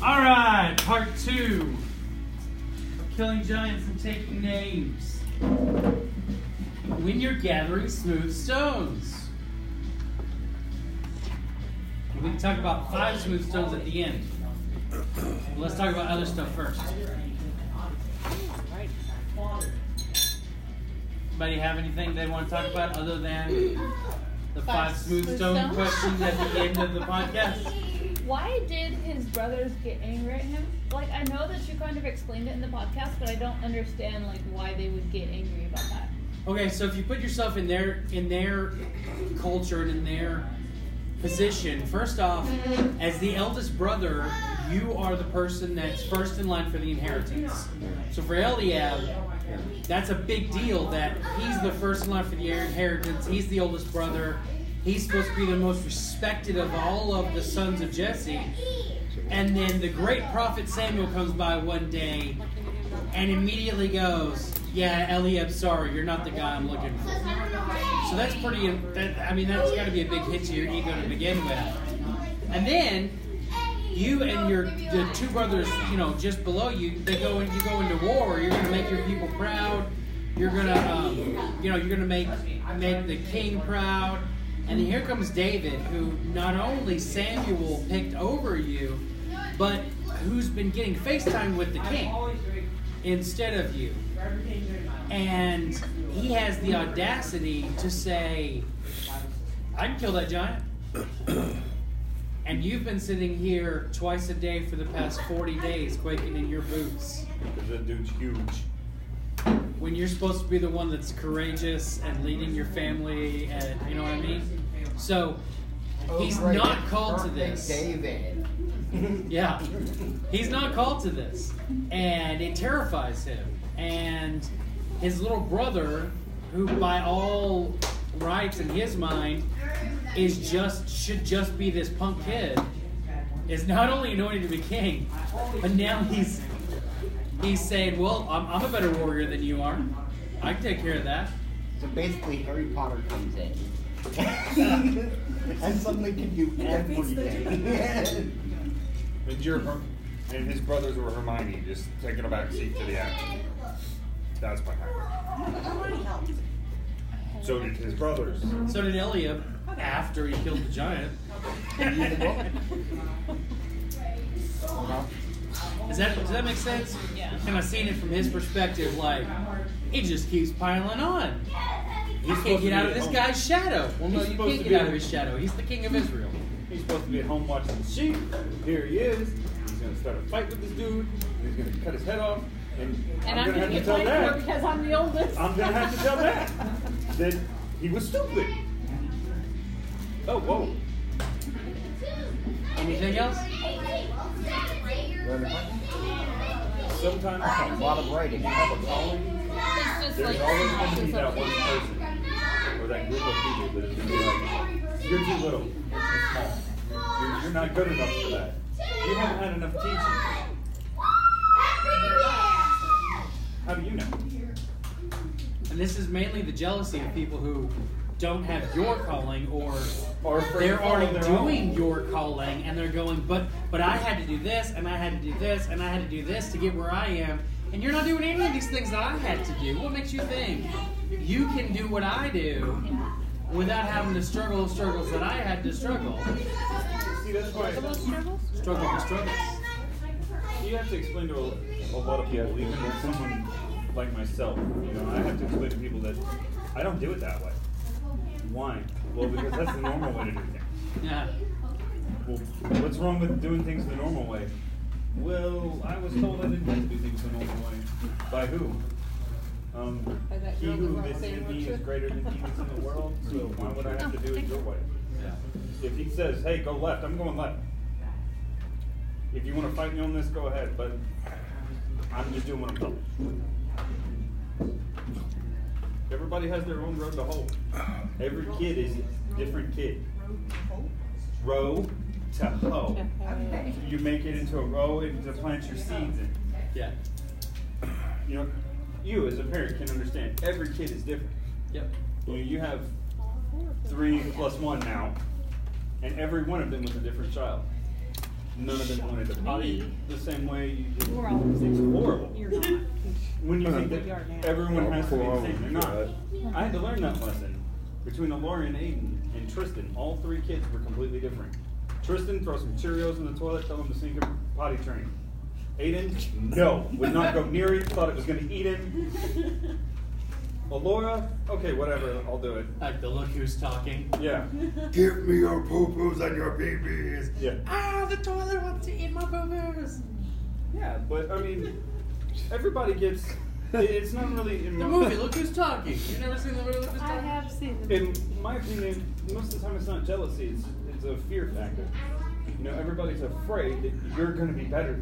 Alright, part 2 of killing giants and taking names. When you're gathering smooth stones. We can talk about 5 smooth stones at the end. Let's talk about other stuff first. Anybody have anything they want to talk about other than the 5 smooth stone questions at the end of the podcast? Why did his brothers get angry at him? Like, I know that you kind of explained it in the podcast, but I don't understand like why they would get angry about that. Okay, so if you put yourself in their culture and in their position, first off, as the eldest brother, you are the person that's first in line for the inheritance. So for Eliab, that's a big deal that he's the first in line for the inheritance. He's the oldest brother. He's supposed to be the most respected of all of the sons of Jesse. And then the great prophet Samuel comes by one day and immediately goes, yeah, Eliab, sorry, you're not the guy I'm looking for. So that's pretty, that's got to be a big hit to your ego to begin with. And then you and the 2 brothers, just below you, you go into war. You're going to make your people proud. You're going to, make the king proud. And then here comes David, who not only Samuel picked over you, but who's been getting FaceTime with the king instead of you. And he has the audacity to say, I can kill that giant. And you've been sitting here twice a day for the past 40 days quaking in your boots. Because that dude's huge. When you're supposed to be the one that's courageous and leading your family, and you know what I mean? So, he's not called to this. David. Yeah. He's not called to this. And it terrifies him. And his little brother, who by all rights in his mind should just be this punk kid, is not only anointed to be king, but now he's saying, well, I'm a better warrior than you are. I can take care of that. So basically, Harry Potter comes in. And suddenly can do everything. And his brothers were Hermione, just taking a back seat to the action. That's what happened. So did his brothers. So did Eliab after he killed the giant. Does that make sense? Yeah. Kind of seeing it from his perspective, like, it just keeps piling on. You can't get out of this guy's shadow. Well, no, you can't get out of his shadow. He's the king of Israel. He's supposed to be at home watching the sheep. Here he is. He's going to start a fight with this dude. He's going to cut his head off. And I'm going to have to tell Dad. Because I'm the oldest. I'm going to have to tell Dad that he was stupid. Oh, whoa. Anything else? Sometimes a lot of writing. You have a calling. There's always going to be that one person or that group of people that is going to be like, you're too little, you're too small, you're not good enough for that. You haven't had enough teaching. How do you know? And this is mainly the jealousy of people who don't have your calling, or they're already doing your calling, and they're going, but I had to do this, and I had to do this, and I had to do this to get where I am. And you're not doing any of these things that I had to do. What makes you think you can do what I do without having to struggle the struggles that I had to struggle? See, that's why Struggle the struggles. you have to explain to a lot of people, even someone like myself. I have to explain to people that I don't do it that way. Why? Well, because that's the normal way to do things. Yeah. Well, what's wrong with doing things the normal way? Well, I was told I didn't have to do things the normal way. By who? He who is in me is greater than he is in the world, so why would I have to do it your way? Yeah. If he says, hey, go left, I'm going left. If you want to fight me on this, go ahead, but I'm just doing what I'm told. Everybody has their own road to hoe. Every kid is a different kid. Row to hoe. You make it into a row and to plant your seeds in. Yeah. You as a parent can understand every kid is different. Yep. You have 3 plus 1 now, and every one of them was a different child. none of them wanted to potty the same way you did. We're all the It's same. horrible. You're not. When you think that You are now. everyone has to be the same, they're not. I had to learn that lesson. Between Lauren, Aiden, and Tristan, all three kids were completely different. Tristan, throw some Cheerios in the toilet, tell him to sneak a potty train. Aiden, no, would not go near it, thought it was going to eat him. Laura, okay, whatever, I'll do it. Like the look who's talking. Yeah. Give me your poo-poos and your pee-pees. Yeah. Ah, the toilet wants to eat my poo-poos. Yeah, but I mean, everybody gets. It's not really in The movie, Look Who's Talking. You've never seen the movie Look Who's I Talking? have seen it. In my opinion, most of the time it's not jealousy. It's a fear factor. You know, everybody's afraid that you're going to be better,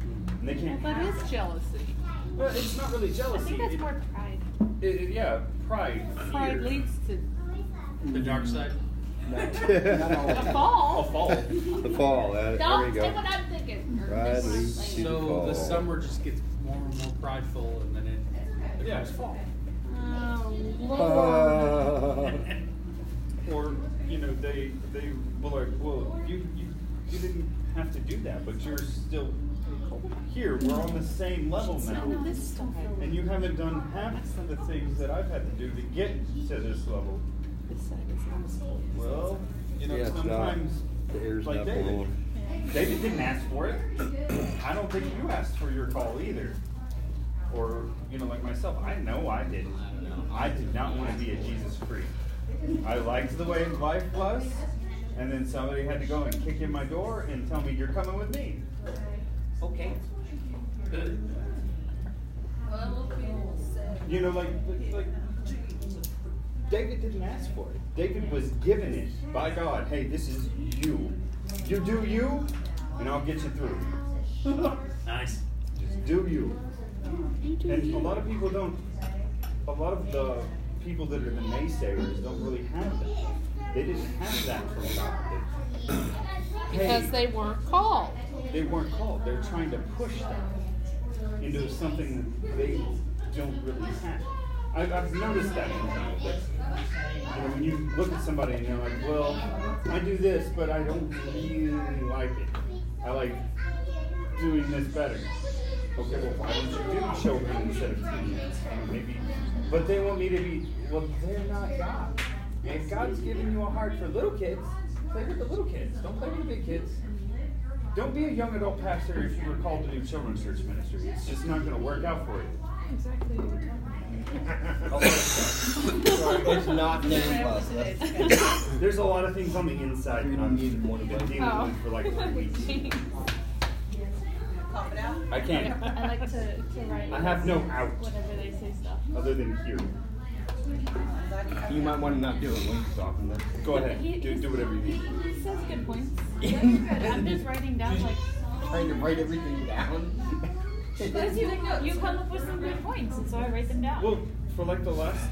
and they can't. That have is that. jealousy. Well, it's not really I jealousy. think that's more pride. Yeah, pride. Pride Fear. leads to The dark side. a fall. A fall. The fall. There Don't we say go. what I'm thinking. Pride leads to So fall. the summer just gets more and more prideful, and then it Yeah. becomes fall. Oh, Lord. Or they were like, well, you didn't have to do that, but you're still here. We're on the same level now. This stuff. And you haven't done half of the things that I've had to do to get to this level. This side is not as cold. Well, Yeah, it's not. sometimes, The air's like not David. blowing. David didn't ask for it. I don't think you asked for your call either. Or, like myself, I know I didn't. I did not want to be a Jesus freak. I liked the way life was, and then somebody had to go and kick in my door and tell me, you're coming with me. Okay. Like David didn't ask for it. David was given it by God. Hey, this is you. You do you, and I'll get you through. Nice. Just do you. And a lot of people don't. A lot of the people that are the naysayers don't really have that. They didn't have that from God. Because they weren't called. They weren't called. They're trying to push that into something that they don't really have. I've noticed that in people. That, when you look at somebody and they're like, well, I do this, but I don't really like it. I like doing this better. Okay, well, why don't you do children instead of teens? Maybe. But they want me to be, well, they're not God. If God's giving you a heart for little kids, play with the little kids. Don't play with the big kids. Don't be a young adult pastor if you were called to do children's church ministry. It's just not going to work out for you. Exactly what you're Sorry. It's not name plus. There's a lot of things on the inside that I'm Need more been to dealing with for like 3 weeks. I can't. I like to write. I have no out Whenever they say stuff. other than here. You might want to not do it when he's talking then. Go ahead. Do whatever you need. He says good points. I'm just writing down like. Trying to write everything down. Because you come up with some good points, and so I write them down. Well, for like the last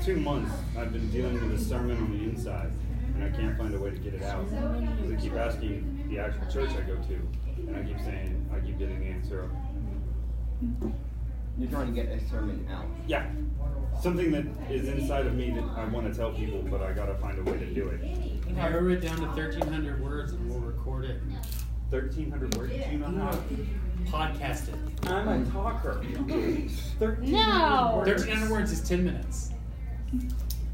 2 months, I've been dealing with a sermon on the inside, and I can't find a way to get it out. Because I keep asking the actual church I go to, and I keep getting the answer. You're trying to get a sermon out. Yeah. Something that is inside of me that I want to tell people, but I gotta find a way to do it. Narrow it down to 1,300 words, and we'll record it. 1,300 words? Do you know how? Podcast it. I'm a talker. 1,300 No. words. 1,300 words is 10 minutes.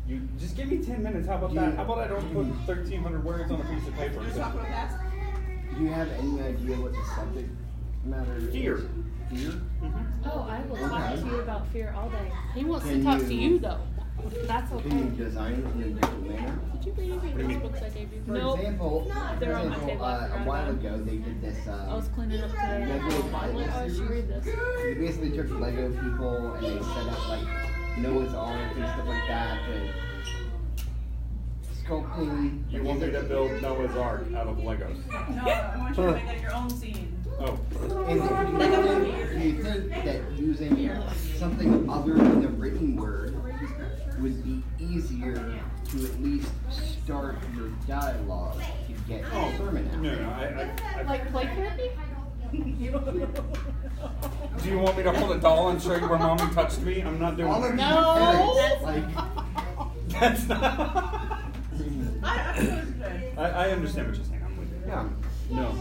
You just give me 10 minutes. How about that? How about I don't put 1,300 words on a piece of paper? Do you have any idea what the subject matter is? Fear. Fear? Oh, I will talk to you about fear all day. He wants Can to talk to you- you though. That's Can you okay. design it in a different manner? Did you read any of those books I gave you? For Nope. example, They're on my table, I a forgot while about ago they did this. I was cleaning up today. And Lego I'm Bible like, oh, I should read this. They basically took Lego people and they set up like Noah's Ark and stuff like that. Sculpting. You want me to build Noah's Ark out of Legos? No, I want you to make it your own scene. Oh. Do you think that using something other than the written word would be easier to at least start your dialogue to get a sermon out? No. Like play therapy? Do you want me to hold a doll and show you where mommy touched me? I'm not doing All of that. you parents, like, That's not. I understand. I understand what you're saying. I'm with you. yeah. No.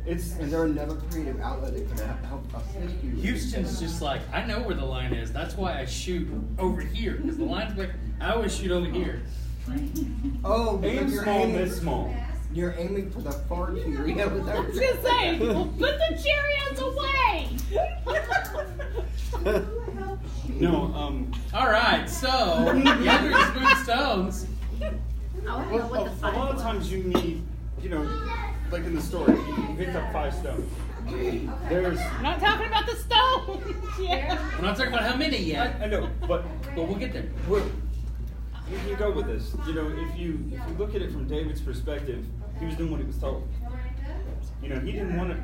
It's Is there another creative outlet that could help assist you? Houston's just like, I know where the line is. That's why I shoot over here. Because the line's back. I always shoot over here. Oh, aim because you're small, aiming. miss small. You're aiming for the far Cheerios. I was gonna say, put the Cheerios away. No, All right, so younger smooth stones. I want to know what the a five lot of was. times you need, like in the story, you picked up 5 stones. There's, I'm not talking about the stone. Yeah. We're not talking about how many yet, I know, but we'll get there. we can go with this. If you look at it from David's perspective, he was doing what he was told. He didn't want to.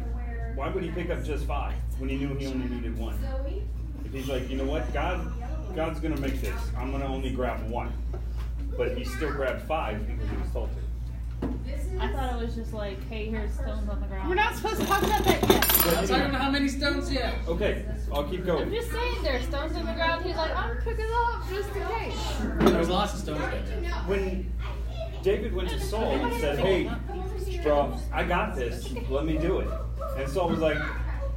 Why would he pick up just 5 when he knew he only needed 1? If he's like, you know what, God's gonna make this. I'm gonna only grab 1, but he still grabbed 5 because he was told to. I thought it was just like, hey, here's stones on the ground. We're not supposed to talk about that yet. We're not talking about how many stones yet. Okay, I'll keep I'm going. just saying there's stones on the ground. He's like, I'm picking it up just in case. There's lots of stones there. When David went to Saul and said, hey, bro, I got this. Let me do it. And Saul was like,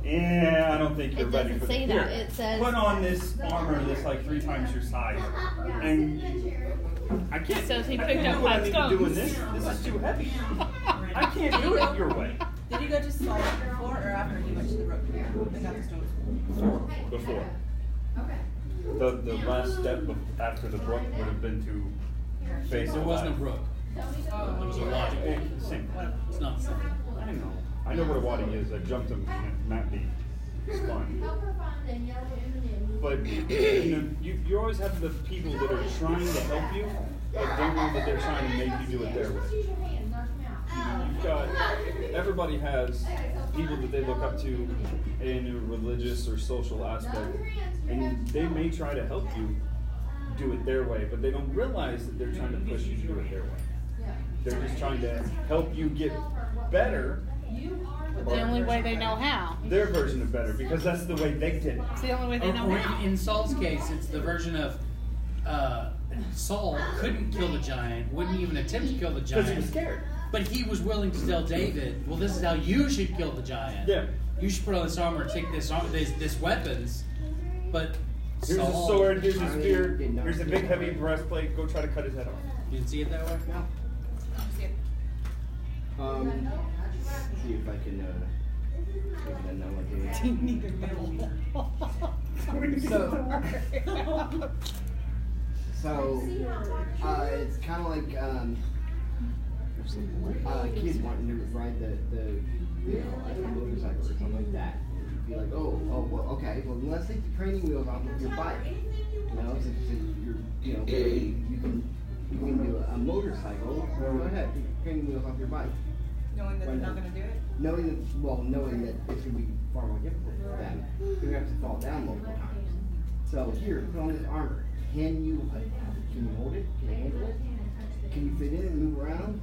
yeah, I don't think you're It ready doesn't for say this. that. Here, It says- put on this armor that's like 3 times your size. And I can't. Says he I picked can't up do what I 5 need to do in stones. this. This is too heavy. I can't do it your way. Did you go to Saul before or after he went to the brook and got the stones? Before. The last step after the brook would have been to face There the wasn't a lion. brook. There was a wadi. Same. It's not the same. I know. I know what a wadi is. I jumped him and Matt beat. It's fun. But you always have the people that are trying to help you, but don't know that they're trying to make you do it their way. You've got everybody has people that they look up to in a religious or social aspect, and they may try to help you do it their way, but they don't realize that they're trying to push you to do it their way. They're just trying to help you get better. The only way they know how. Their version of better, because that's the way they did it. It's the only way they know Or how. in Saul's case, it's the version of Saul couldn't kill the giant, wouldn't even attempt to kill the Because he was giant, scared. but he was willing to tell David, well, this is how you should kill the giant. Yeah. You should put on this armor, take this weapons, but Here's a Saul, sword, here's a spear, here's a big heavy breastplate, go try to cut his head off. You didn't see it that way? No. See if I can make an analogy. So it's kind of like kids wanting to ride the motorcycle or something like that. Be like, oh, well, okay, well, let's take the training wheels off of your bike. Since you're, you can do a motorcycle. Go ahead, take the training wheels off your bike. Knowing that they're not going to do it? Knowing that it's going to be far more difficult for them, you're going to have to fall down multiple times. So here, put on this armor. Can you hold it? Can you handle it? Can you fit in and move around?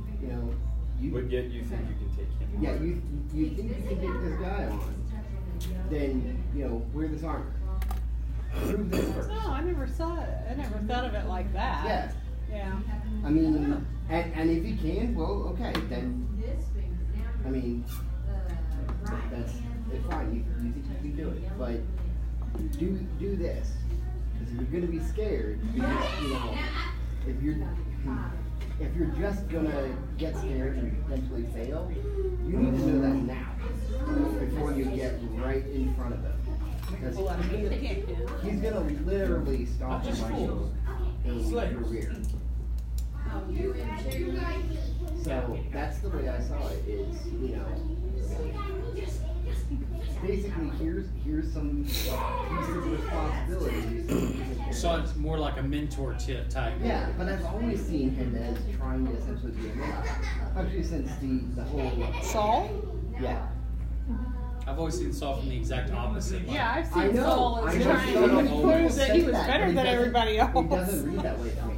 But yet you think you can take him. Yeah, you think you can get this guy on? Then wear this armor. Prove this first. No, I never saw it. I never thought of it like that. Yeah. Yeah. I mean, and if you can, well, okay, then. I mean, it's fine. You think you can do it, but do this, because if you're gonna be scared, if you're just gonna get scared and potentially fail, you need to know that now before you get right in front of them, because he's gonna literally stop the rifle in your rear. So that's the way I saw it. Is basically here's some pieces of responsibility. So it's more like a mentor type. Yeah, but I've always seen him as trying to essentially be a mentor. Actually, since the whole Saul? yeah. I've always seen Saul from the exact opposite. Like, Yeah, I've I seen know. Saul as I know. trying to prove that he was better than everybody else. It doesn't read that way to me.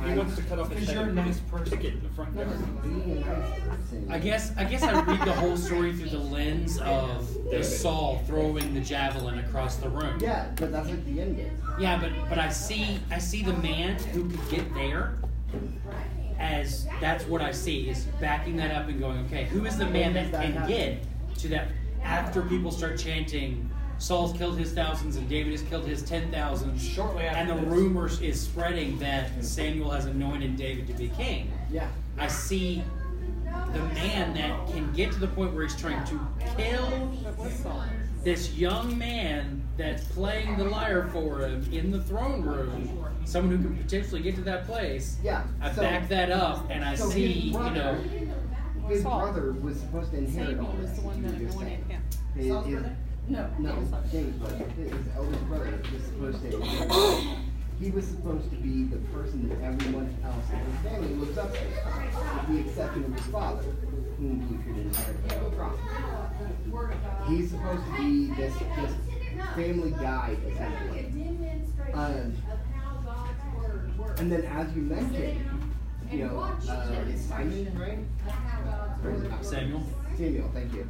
He wants to cut off his Because head you're a and nice just person. stick it in the front yard. Being a nice person. I guess I read the whole story through the lens of the Saul throwing the javelin across the room. Yeah, but that's like the end game. Yeah, but I see the man who could get there as that's what I see is backing that up and going, okay, who is the man that can get to that after people start chanting, Saul's killed his thousands and David has killed his 10,000s. Shortly after and the rumor is spreading that Samuel has anointed David to be king. Yeah. I see the man that can get to the point where he's trying to kill this young man that's playing the lyre for him in the throne room, someone who can potentially get to that place. Yeah. I back that up, and I see, his brother was supposed to inherit all Samuel was this. the one that you just anointed said. him. Saul's brother? No, James' brother. His eldest brother was supposed to inherit. He was supposed to be the person that everyone else in his family looks up to, with the exception of his father, whom he should inherit the throne. He's supposed to be this family guide, essentially. And then, as you mentioned, it's Simon, right? Or is it not? Samuel, thank you.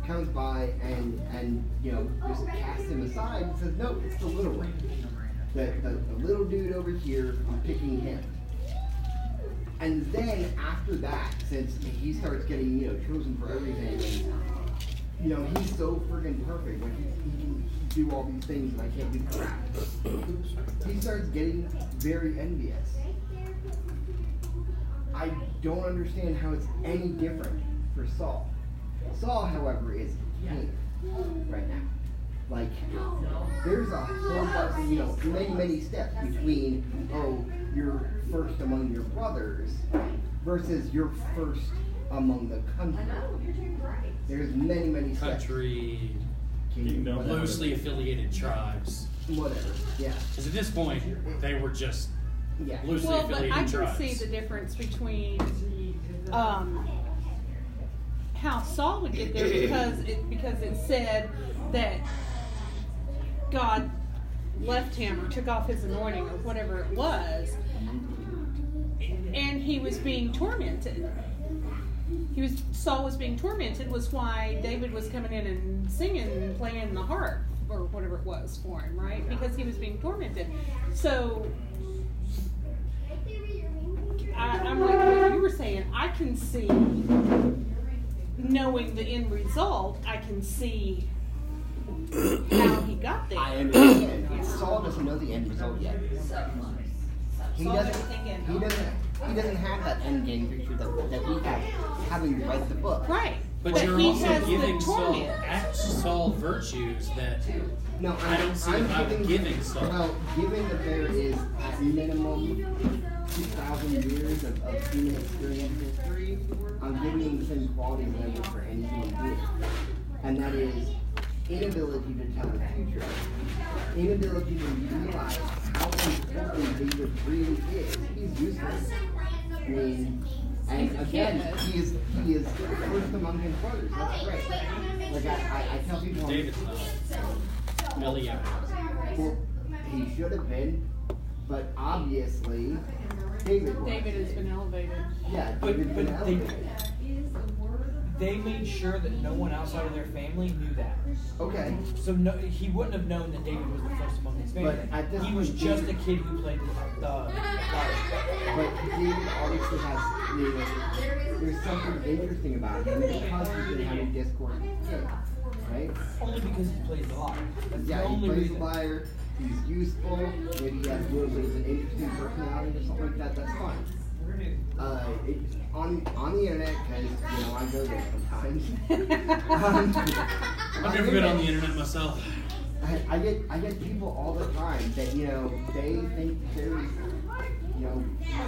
Comes by and just casts him aside and says, no, it's the little one. The little dude over here, I'm picking him. And then after that, since he starts getting, chosen for everything, and, he's so friggin' perfect, like he can do all these things and I can't do crap. He starts getting very envious. I don't understand how it's any different for Saul. Saul, however, is king right now. Like, there's a whole bunch of, many steps between, you're first among your brothers versus you're first among the country. There's many steps. country, Kingdom. loosely affiliated tribes. Whatever, yeah. Because at this point, they were just Yeah. loosely Well, but affiliated I can tribes. see the difference between how Saul would get there because it said that God left him or took off his anointing or whatever it was, and he was being tormented. Saul was being tormented, was why David was coming in and singing and playing the harp or whatever it was for him, right? Because he was being tormented. So I'm like what you were saying. I can see, knowing the end result, I can see how he got there. I understand. Saul doesn't know the end result yet. He doesn't have that end game picture that we have, having read the book. Right. But you're he also has giving the Saul, torment. Saul virtues that No, I don't see about giving Saul. Well, given that there is at minimum 2,000 years of human experience history, I'm giving him the same quality level for any human being. And that is inability to tell the future. Inability to realize how important David really is. He's useless. I mean, and again, he is first among his brothers. That's great. Like I tell people, David's not. Eliab. well, he should have been, but obviously David was. David has been elevated. Yeah, But David's been elevated. they made sure that no one outside of their family knew that. Okay. So he wouldn't have known that David was the first among his family. But at this He was point, just a David- kid who played the lyre. But David obviously has, there's something interesting about him because he's been having discourse with kids, right? Only because he plays the lyre. That's the Yeah, he only plays reason. lyre, he's useful, maybe he has a little bit of an interesting personality or something like that, that's fine. On the internet, because, I go there sometimes. I've never been on the internet myself. I get people all the time that, they think there's,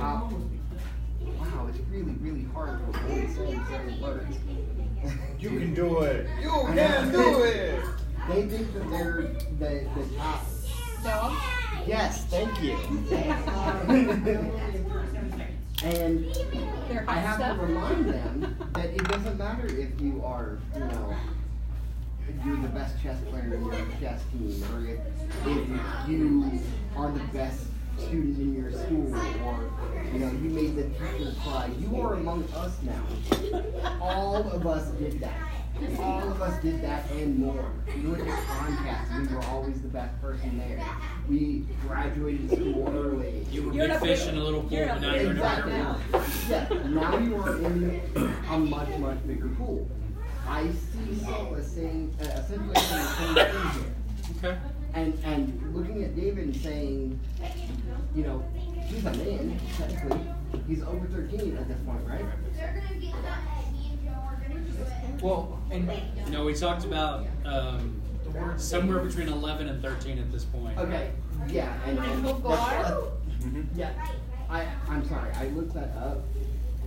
wow, it's really, really hard for a boy to say certain words. You can do it. You I can know. do it. They think that they're the top. Dog. Yes, thank you. And They're I hot have stuff. to remind them that it doesn't matter if you are, you're the best chess player in your chess team, or if you are the best student in your school, or you made the teacher cry. You are among us now. All of us did that. All of us did that and more. We went to contests. We were always the best person there. We graduated school early. You were big fish in a little pool, but now you're in a bigger Exactly. pool. Yeah, now you are in a much, much bigger pool. I see Saul as saying, essentially saying the same thing here. Okay. And looking at David and saying, you know, he's a man, technically. He's over 13 at this point, right? Well, and No, we talked about somewhere between 11 and 13 at this point. Okay, yeah, and yeah, I'm sorry, I looked that up,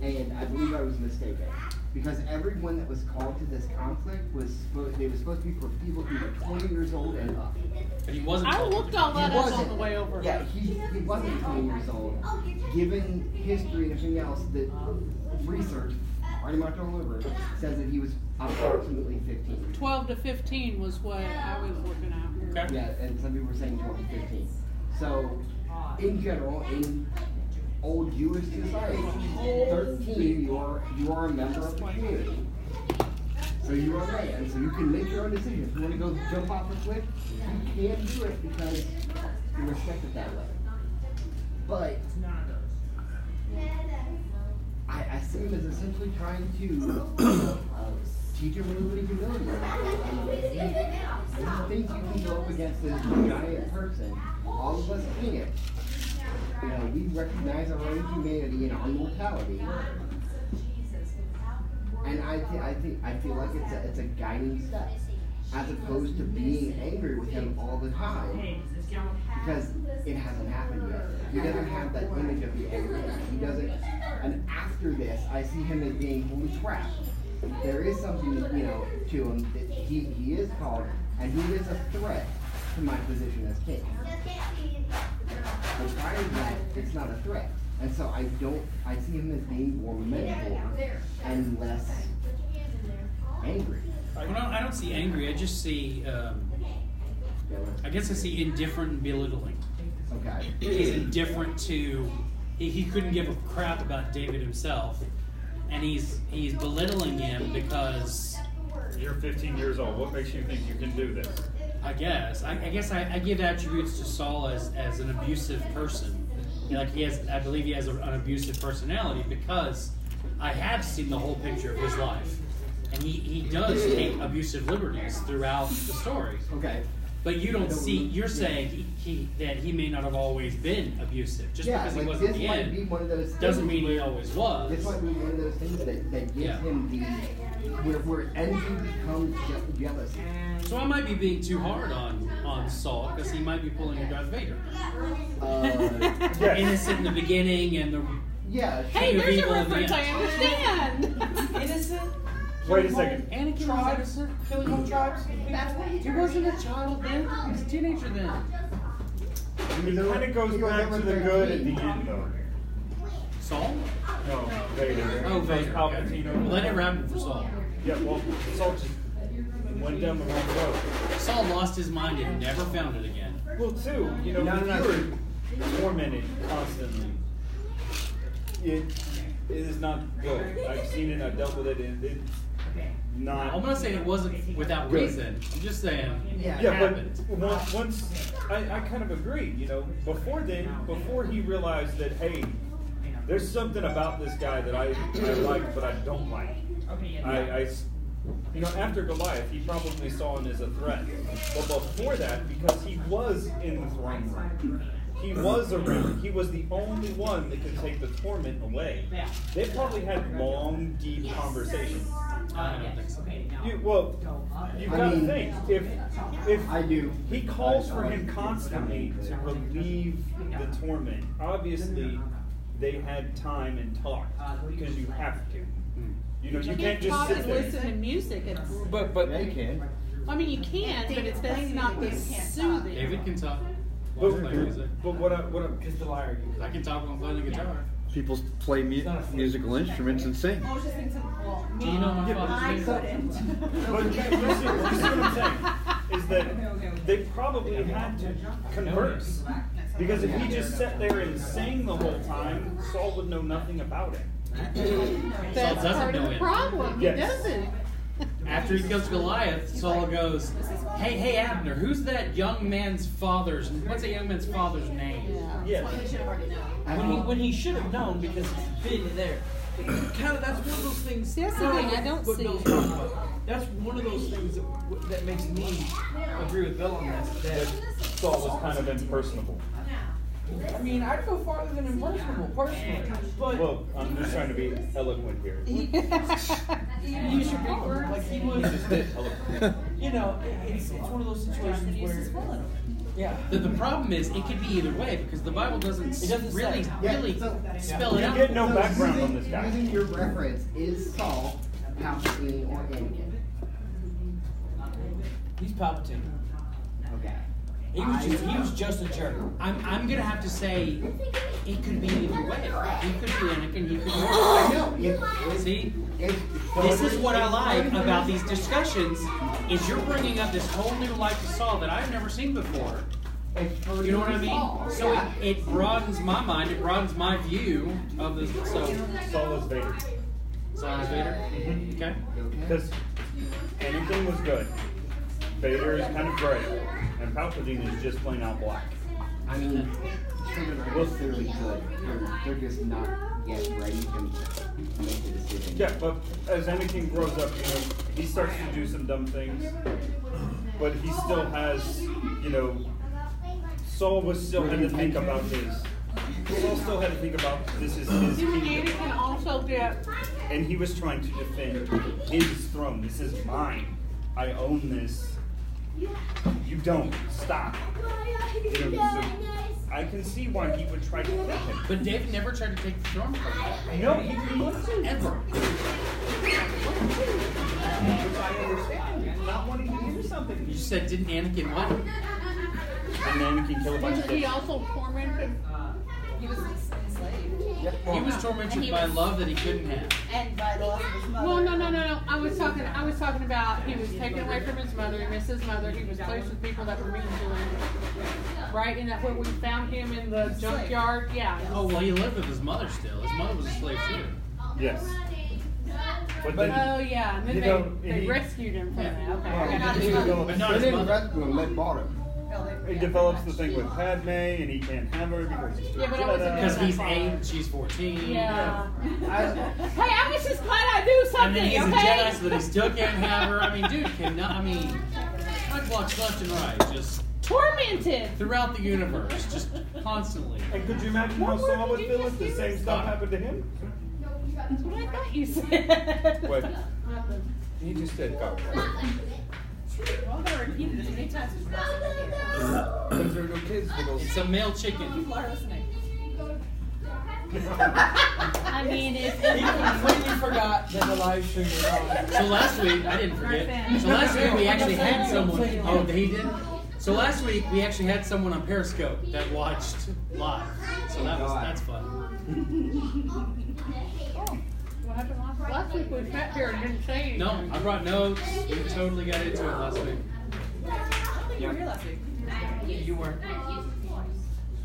and I believe I was mistaken. Because everyone that was called to this conflict was supposed to be for people who were 20 years old and up. But he wasn't. I looked all that He up on wasn't. the way over. Yeah, he wasn't 20 years old. Given history and everything else, that research, pretty much all over, says that he was approximately 15. 12 to 15 was what I was looking at. Okay. Yeah, and some people were saying 12 to 15. So, in general, in old Jewish society, 13, you are a member of the community. So you are a man, so you can make your own decision. If you want to go jump off a cliff, you can do it because you're respected that way. But I see him as essentially trying to teach him a little bit of humility. There's things you can go up against this giant person. All of us can't. You know, we recognize our own humanity and our mortality. And I feel like it's a guiding step, as opposed to being angry with him all the time, because it hasn't happened yet. He doesn't have that image of the angry man. He doesn't. And after this, I see him as being, holy crap, there is something, you know, to him that he is called, and he is a threat to my position as king. But prior to that, it's not a threat. And so I see him as being more mental and less angry. Well, no, I don't see angry. I just see, I guess I see indifferent and belittling. Okay. He's indifferent to, he couldn't give a crap about David himself. And he's belittling him because... You're 15 years old. What makes you think you can do this? I guess I give attributes to Saul as an abusive person. Like I believe he has an abusive personality, because I have seen the whole picture of his life, and he does take abusive liberties throughout the story. Okay. But you don't see. You're saying that he may not have always been abusive, just because he wasn't the end. Doesn't mean he always was. This might be one of those things that gives him the where envy becomes jealousy. So I might be being too hard on Saul, because he might be pulling a Darth Vader. Innocent in the beginning and the Hey, there's a reference I understand. Innocent? Wait a second. Anakin was innocent, killing whole tribes. He wasn't a child then. He was a teenager then. It kind of goes back to the good at the end, though. Saul? No, Vader. Oh, Vader. Palpatine. Well, that never happened for Saul. Yeah, well, Saul just went down the wrong road. Saul lost his mind and never found it again. Well, too, you know, if you're tormented constantly, it is not good. I've seen it, I've dealt with it, and it's not. I'm not saying it wasn't without good. reason. I'm just saying it but happened. once I kind of agree, you know, before he realized that, hey, there's something about this guy that I like, but I don't like. You know, after Goliath, he probably saw him as a threat. But before that, because he was in the throne room, he was around, he was the only one that could take the torment away. They probably had long, deep conversations. I don't think so. You've got to think, if I do. He calls for him constantly to relieve the torment. Obviously, they had time and talked, because you have to. You know, you can't just sit there. Listen to music. But They can. I mean, you can, but that's not the soothing. David can talk. But Play music. what I'm because the liar. I can talk while playing the guitar. People play musical instruments and sing. I was just thinking, well, Do you know my I father's name? couldn't. But you see what I'm saying is that they probably had to converse, because if he just sat there and sang the whole time, Saul would know nothing about it. That's Saul part doesn't of know the it. problem. Yes. He doesn't. After he kills Goliath, Saul goes, Hey Abner, who's that young man's father's? What's that young man's father's name?" Yes. Well, he should have already known. When he should have known, because he's been there. kind of, that's one of those things. That's the thing I don't see. That's one of those things that makes me agree with Bill on this. That Saul was kind of impersonable. I mean, I'd go farther than impersonable, personally. But Well, I'm just trying to be eloquent here. you should be like he was. Eloquent. You know, it's one of those situations where. Yeah. The problem is it could be either way because the Bible doesn't really spell it You out. get no background on this guy. Using your reference, is Saul Palpatine or Anakin? He's Palpatine. Okay. He was just a jerk. I'm gonna have to say it could be either way. He could be Anakin, he could be I know. See? This is what I like about these discussions is you're bringing up this whole new life of Saul that I've never seen before. You know what I mean? So it broadens my mind, it broadens my view of this. So Saul is Vader. Saul is Vader? Okay. Because Anakin was good. Vader is kind of gray. And Palpatine is just plain out black. I mean, children are clearly good. They're just not yet ready to make the decision. Yeah, but as Anakin grows up, you know, he starts to do some dumb things. But he still has, you know, Saul was still had to think about his. Saul still had to think about this is his kingdom. Anakin also get. And he was trying to defend his throne. This is mine. I own this. You don't. Stop. You know, so I can see why he would try to kill him. But David never tried to take the throne from him. No, he didn't want to. Ever. Which I understand. Not wanting to do something. You just said, didn't Anakin what? And Anakin kill a bunch of Didn't he kids. also tormented? He was enslaved. He was tormented by love that he couldn't have. And by the love of his mother. Well, no. I was talking about he was taken away from his mother. He missed his mother. He was placed with people that were mean to him. Right, and that where we found him in the junkyard. Yeah. Oh, well, he lived with his mother still. His mother was a slave too. Yes. But then, Oh yeah, and then you know, they he- rescued him from that. Okay. Well, I got he it. develops- But not They his didn't mother. rescue him, they bought him. He develops the thing with Padme, and he can't have her because he's too Yeah, but I wasn't Because gonna- he's 8 and she's 14. Yeah. Hey, I was just glad I do And something. then he's Okay. a Jedi, so that he still can't have her. I mean, dude cannot. I mean, God blocks left and right, just Tormented. throughout the universe, just constantly. And could you imagine how What word Saul would did you feel if just the use? same stuff happened to him? That's what I thought you said. What? Nothing. He just said God. Well, I'm going to repeat it as many times as possible. Because there are no kids that go. It's a male chicken. People are listening. I mean, He completely forgot that the live stream was on. So last week, I didn't forget. So last week we actually had someone. Oh, he did. So last week we actually had someone on Periscope that watched live. So that's fun. What happened last week? We sat here and didn't say anything. No, I brought notes. We totally got into it last week. You were here last week. You were.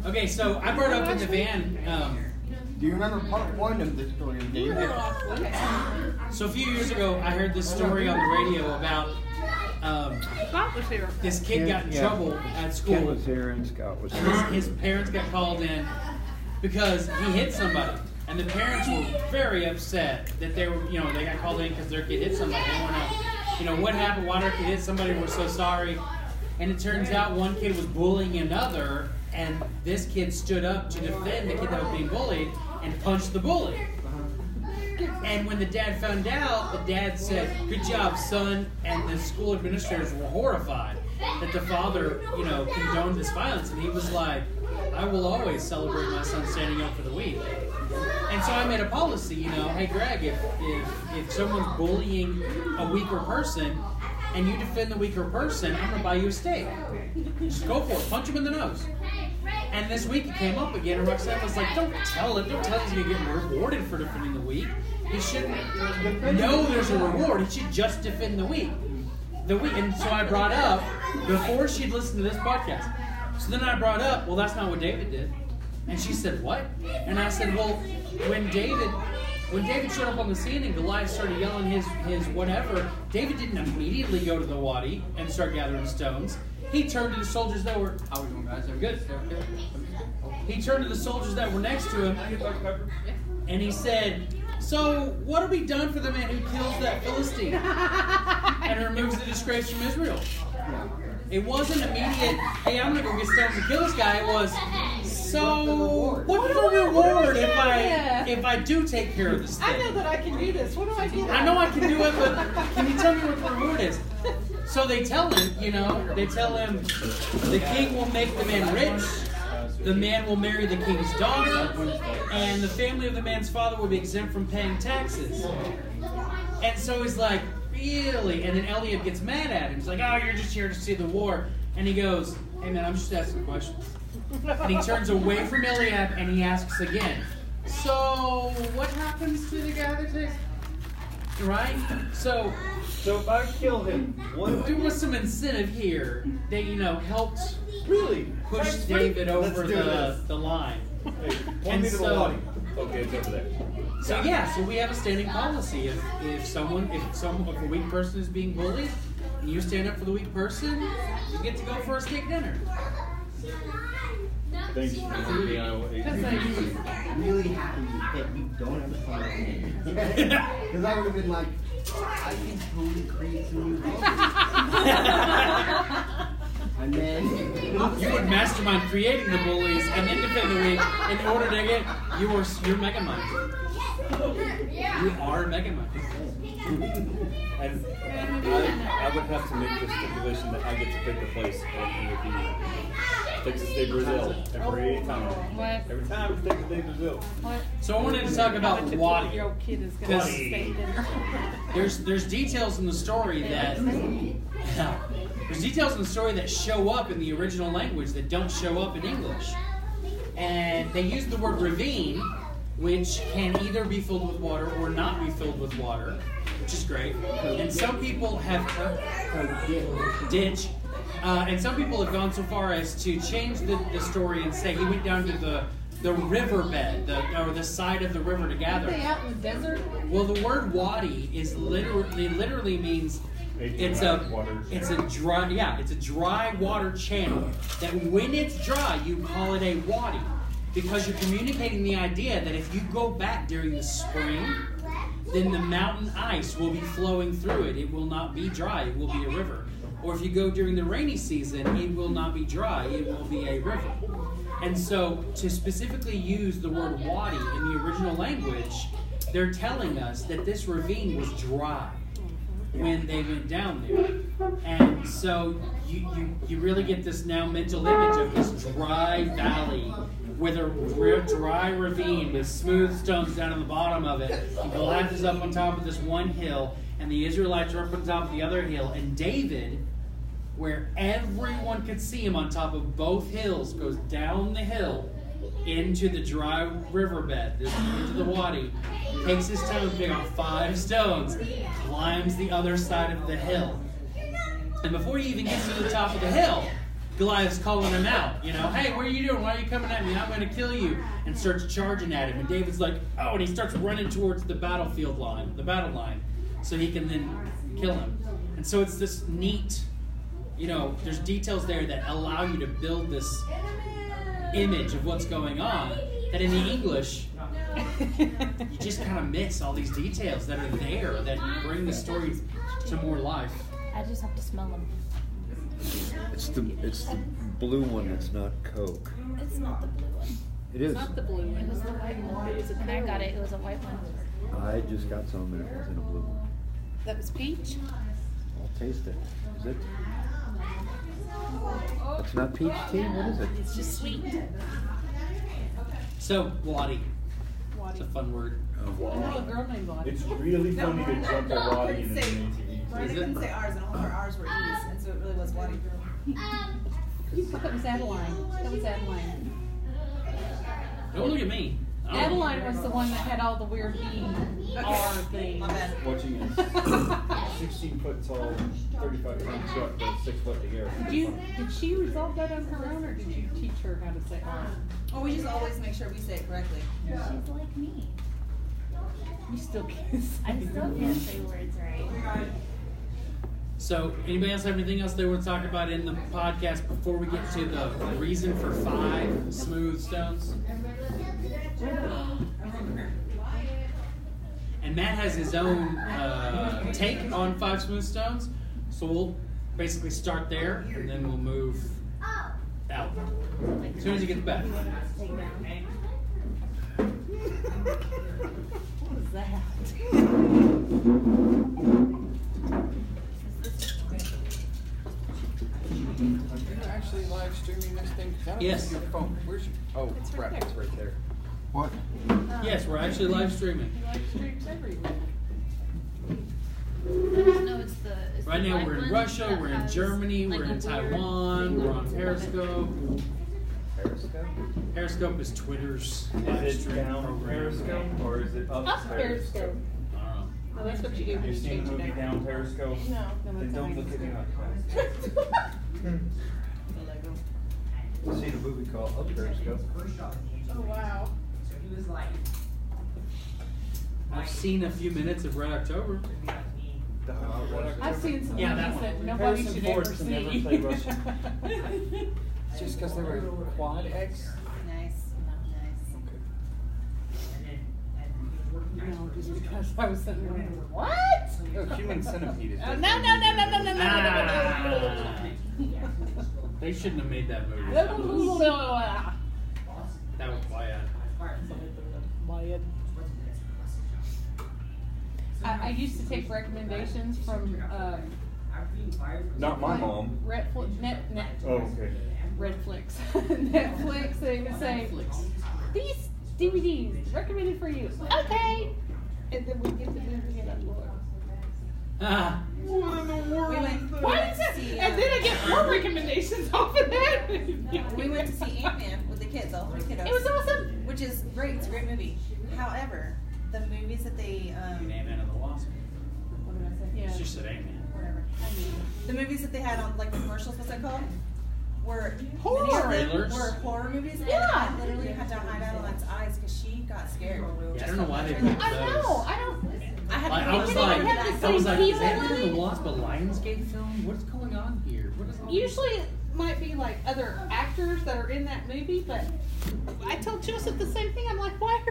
Okay, so I brought up in the van. Do you remember part one of the story of You were David? here last week. So a few years ago, I heard this story on the radio about Scott was here. this kid got in trouble at Ken school. was here and Scott was here. His parents got called in because he hit somebody, and the parents were very upset that they were, they got called in because their kid hit somebody. They want to, what happened? Why did their kid hit somebody? We're so sorry. And it turns out one kid was bullying another, and this kid stood up to defend the kid that was being bullied and punched the bully. And when the dad found out, the dad said, "Good job, son." And the school administrators were horrified that the father, condoned this violence. And he was like, "I will always celebrate my son standing up for the weak." And so I made a policy, hey Greg, if someone's bullying a weaker person and you defend the weaker person, I'm going to buy you a steak. Just go for it. Punch him in the nose. And this week it came up again, and Roxanne was like, don't tell him he's going to get rewarded for defending the weak. He shouldn't know there's a reward. He should just defend the weak. And so I brought up, before she'd listened to this podcast, so then I brought up, well, that's not what David did. And she said, what? And I said, well, when David showed up on the scene and Goliath started yelling his whatever, David didn't immediately go to the wadi and start gathering stones. He turned to the soldiers that were, how are we doing, guys? Are we good? Okay. He turned to the soldiers that were next to him, and he said, so what will be done for the man who kills that Philistine and removes the disgrace from Israel? It wasn't immediate, hey, I'm going to go get stones to kill this guy. It was, so what's the reward if I do take care of this thing? I know that I can do this. What do I get? I know I can do it, but can you tell me what the reward is? So they tell him, the king will make the man rich, the man will marry the king's daughter, and the family of the man's father will be exempt from paying taxes. And so he's like, really? And then Eliab gets mad at him. He's like, oh, you're just here to see the war. And he goes, hey man, I'm just asking questions. And he turns away from Eliab and he asks again, so what happens to the guy that takes... Right? So if I kill him, what? There was some incentive here that, helped Really? push David over the line. Hey, point me to the wadi. Okay, it's over there. So so we have a standing policy. If a weak person is being bullied, and you stand up for the weak person, you get to go for a steak dinner. Thanks for being I'm really happy that you don't have a son like me. Because I would have been like, I can totally create some new books. And then you would mastermind creating the bullies and then defend the weak in order to get your Mega Mind. You are Mega Mind. And I would have to make the stipulation that I get to pick the place and it be Texas Day Brazil every time. What? Every time it's Texas Day Brazil. What? So I wanted to talk about Wadi. Your kid is going to stay dinner. There's details in the story that there's details in the story that show up in the original language that don't show up in English. And they use the word ravine, which can either be filled with water or not be filled with water, which is great. And some people have ditch. And some people have gone so far as to change the story and say he went down to the riverbed, or the side of the river to gather. Are they out in the desert? Well, the word wadi is literally means it's a dry water channel that when it's dry you call it a wadi, because you're communicating the idea that if you go back during the spring, then the mountain ice will be flowing through it. It will not be dry. It will be a river. Or if you go during the rainy season, it will not be dry. It will be a river. And so to specifically use the word wadi in the original language, they're telling us that this ravine was dry when they went down there. And so you really get this now mental image of this dry valley with a dry ravine with smooth stones down on the bottom of it. And Goliath is up on top of this one hill, and the Israelites are up on top of the other hill. And David, where everyone could see him on top of both hills, goes down the hill into the dry riverbed, into the wadi, takes his time to pick up 5 stones, climbs the other side of the hill. And before he even gets to the top of the hill, Goliath's calling him out. Hey, what are you doing? Why are you coming at me? I'm going to kill you. And starts charging at him. And David's like, oh, and he starts running towards the battle line, so he can then kill him. And so it's this neat, there's details there that allow you to build this image of what's going on, that in the English, you just kind of miss all these details that are there that bring the story to more life. I just have to smell them. It's the blue one that's not Coke. It's not the blue one. It is. It's not the blue one. It was the white one. It was when I got it, it was a white one. I just got some and it was in a blue one. That was peach? I'll taste it. Is it? It's not peach tea? What is it? It's just sweet. So, wadi. It's a fun word. I know a girl named Lottie. It's really funny to jump a wadi in an ATV. Right, I couldn't say ours, and all of our R's were E's, and so it really was Wadi. That was Adeline. Don't look at me. Adeline was the one that had all the weird E-R things. My bad. Watching a 16-foot tall, 35-pound truck go 6 foot in the air. Did she resolve that on her own, or did you teach her how to say R? Oh, we just always make sure we say it correctly. She's like me. You still can't say I still can't say words right. So, anybody else have anything else they want to talk about in the podcast before we get to the reason for 5 smooth stones? And Matt has his own take on 5 Smooth Stones, so we'll basically start there, and then we'll move out as soon as you get the back. What is that? You're actually live streaming this thing? 'Cause I don't Yes. see your phone. Where's your? Oh, It's right crap! there. It's right there. What? Yes, we're actually live streaming. Live streams everywhere. No, it's the. It's Right the now white we're in one Russia, that we're in has, Germany, like, we're a in weird Taiwan, thing we're on on the top of it. Periscope. Periscope? Periscope is Twitter's live Is it stream down program. Periscope or is it up, Up Periscope. I don't know. No, that's what you do when You're you seeing change the it movie out. down Periscope? No, Then that's don't how look I at me use like that. I've seen a movie called Up Periscope. Oh wow. I've seen a few minutes of Red October. I've seen some Yeah, that movies one. that nobody Harrison should Ford ever can never see. play Russian. Just because they were quad X. Nice. No, just because I was sitting there going, what? No, Human Centipede is. No, no, no, no, no, no, no, no, Ah. They shouldn't have made that movie. no, no, no. That was quiet. I used to take recommendations from Not my mom. Netflix. Oh, okay. Netflix. They would say these DVDs recommended for you. Okay, and then we get the movie and I'm like, Ah. What in the world? We went, why is that? And then I get more recommendations off of that. we went to see Ant-Man with the kids, all 3 kiddos. It was awesome. Which is great. It's a great movie. However, the movies that they Ant-Man and the Wasp. what did I say? Yeah. She said Ant-Man. Whatever. The movies that they had on like the commercials, what's that called? Were Horror. many of them Trailers. were horror movies. And Yeah. I literally had to hide Adeline's eyes because she got scared. Yeah, I don't know why they did I those. know. I don't. I had Like, to I was go like, into that. is Ant-Man and the Wasp a Lionsgate film? What's going on here? What is all this? Usually it might be like other actors that are in that movie, but I told Joseph the same thing. I'm like, why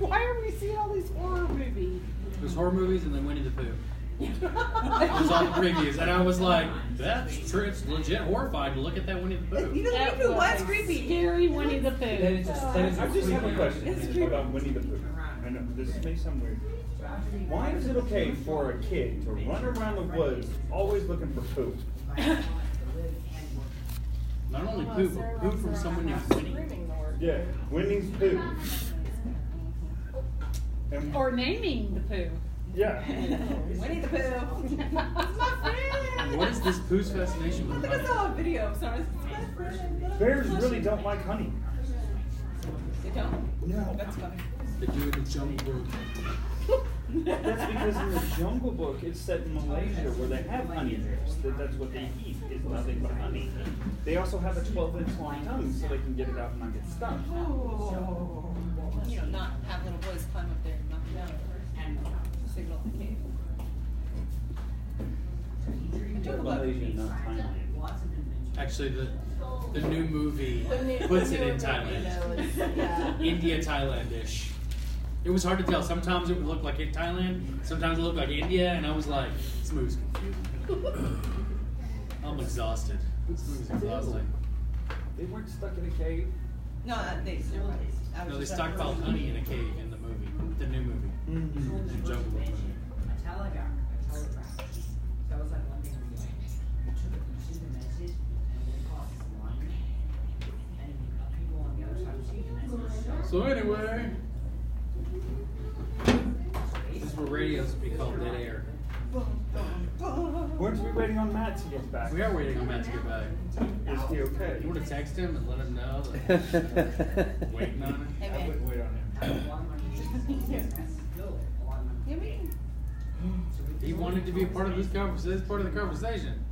are we seeing all these horror movies? It was horror movies and then Winnie the Pooh. It was all the previews, and I was like, that's true. It's legit horrifying to look at that Winnie the Pooh. You know, That Winnie the Pooh was a creepy. Scary Winnie the That Pooh. is just, that is I just have a creepy. question about Winnie the Pooh. I know this may sound weird. Why is it okay for a kid to run around the woods always looking for poo? Not only Pooh, but Pooh from someone named Winnie. Yeah, Winnie's Pooh. And, Or naming the Pooh. yeah. Winnie the Pooh. That's my friend. What is this Pooh's fascination with I think I honey? saw a video of someone. It's my friend. Bears really don't like honey. They don't. No. That's funny. They do it in Jungle Book. That's because in the Jungle Book it's set in Malaysia where they have honey bears. That's what they eat is nothing but honey. They also have a 12-inch long tongue so they can get it out and not get stuck. You know, not have little boys climb up there and knock them down. Signal the cave. Malaysia, not Thailand. Actually, the new movie puts it in Thailand. India, Thailand-ish. It was hard to tell. Sometimes it would look like in Thailand, sometimes it looked like India, and I was like, this movie's confusing. I'm exhausted. This movie's exhausting. They weren't stuck in a cave. No, they. No, they stockpiled honey in a cave in the movie, the new movie, the Jungle Book movie. So anyway, this is where radios would be called dead air. Weren't we waiting on Matt to get back? We are waiting on Matt to get back. Is he okay? You want to text him and let him know that waiting on him? Hey, I man. wouldn't wait on him. You mean? He wanted to be a part of this conversation. This part of the conversation.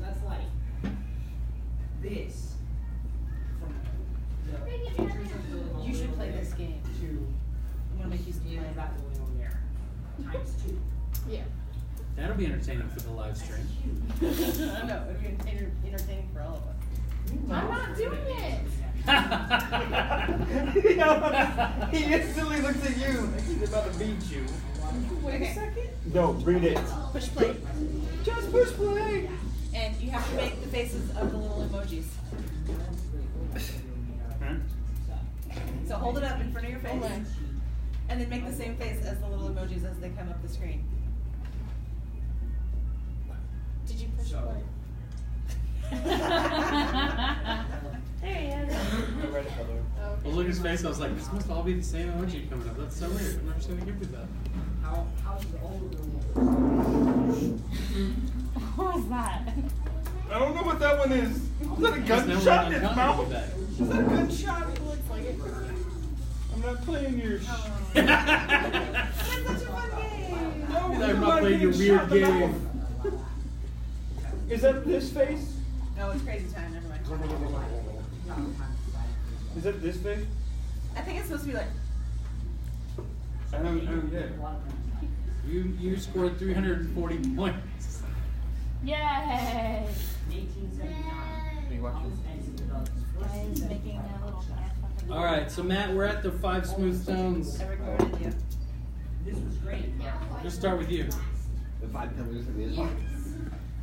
That's like this. You should play this game. I'm gonna make you play that. Times 2. Yeah. That'll be entertaining for the live stream. I know, it'll be entertaining for all of us. I'm not doing it. He instantly looks at you like he's about to beat you. Wait a second. No, read it. Push play. Just push play. And you have to make the faces of the little emojis. Huh? So hold it up in front of your face. And then make the same face as the little emojis as they come up the screen. Did you push play? There he is. Well, look at his face. I was like, this must all be the same emoji coming up. That's so weird. I've never seen a gift with that. What was that? I don't know what that one is. Is that a gunshot in his mouth? Is that a gunshot? It looks like it. I'm not playing your That's such a fun game. No, I'm not playing your weird game. Is that this face? No, it's crazy time. Never mind. Is that this face? I think it's supposed to be like. I don't get it. You scored 340 points. Yay! Are you watching? He's making a little fucking. All right, so Matt, we're at the 5 smooth stones. I recorded you. Let's start with you. The 5 pillars of Islam.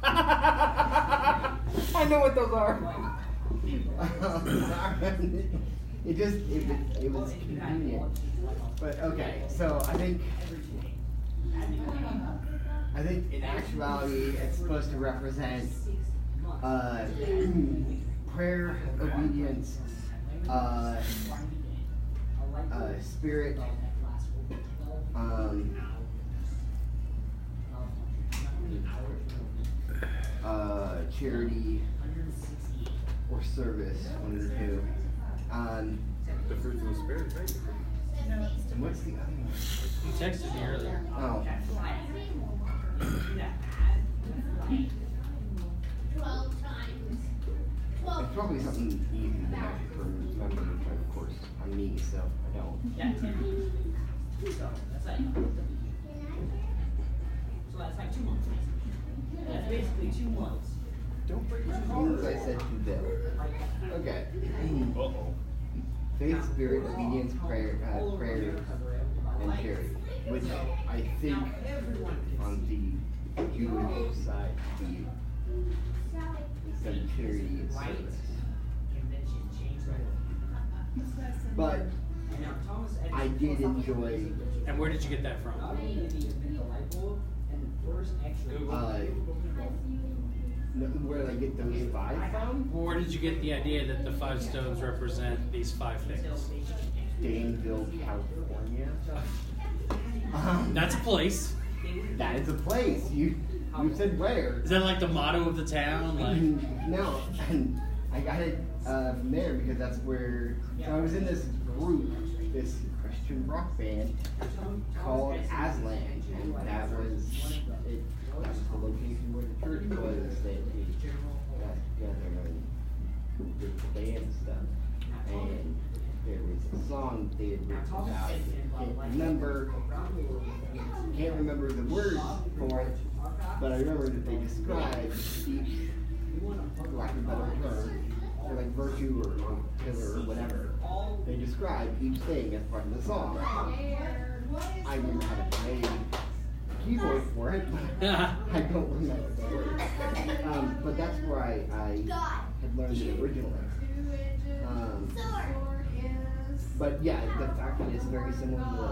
I know what those are. it was convenient. But okay, so I think in actuality it's supposed to represent prayer, obedience, spirit, charity, or service, one of the two. The fruits of the spirit, right? And what's the other one? You texted me earlier. Oh. It's probably something easy that I can remember, but of course I'm me, so I don't. So that's like 2 months. That's basically 2 months. Don't break my As soon as I said to Bill. Okay. Uh-oh. Faith, spirit, obedience, prayer, and charity. Which I think on the Jewish side be instead of charity and service. But I did enjoy. And where did you get that from? Where did I get those 5 from? Well, where did you get the idea that the 5 stones represent these 5 things? Danville, California. That's a place. That is a place. You said where? Is that like the motto of the town? Like No, and I got it from there because that's where. So I was in this group, this Christian rock band called Aslan, and that was it. That was the location where the church was that we got together and did the band stuff. And there was a song they had written about. Can't remember the words for it, but I remember that they described each, for lack of a better term, or like virtue or pillar or whatever. They described each thing as part of the song. I remember how to play keyboard for it, but I don't remember the words. But that's where I had learned it originally. But yeah, the fact that it's very similar to the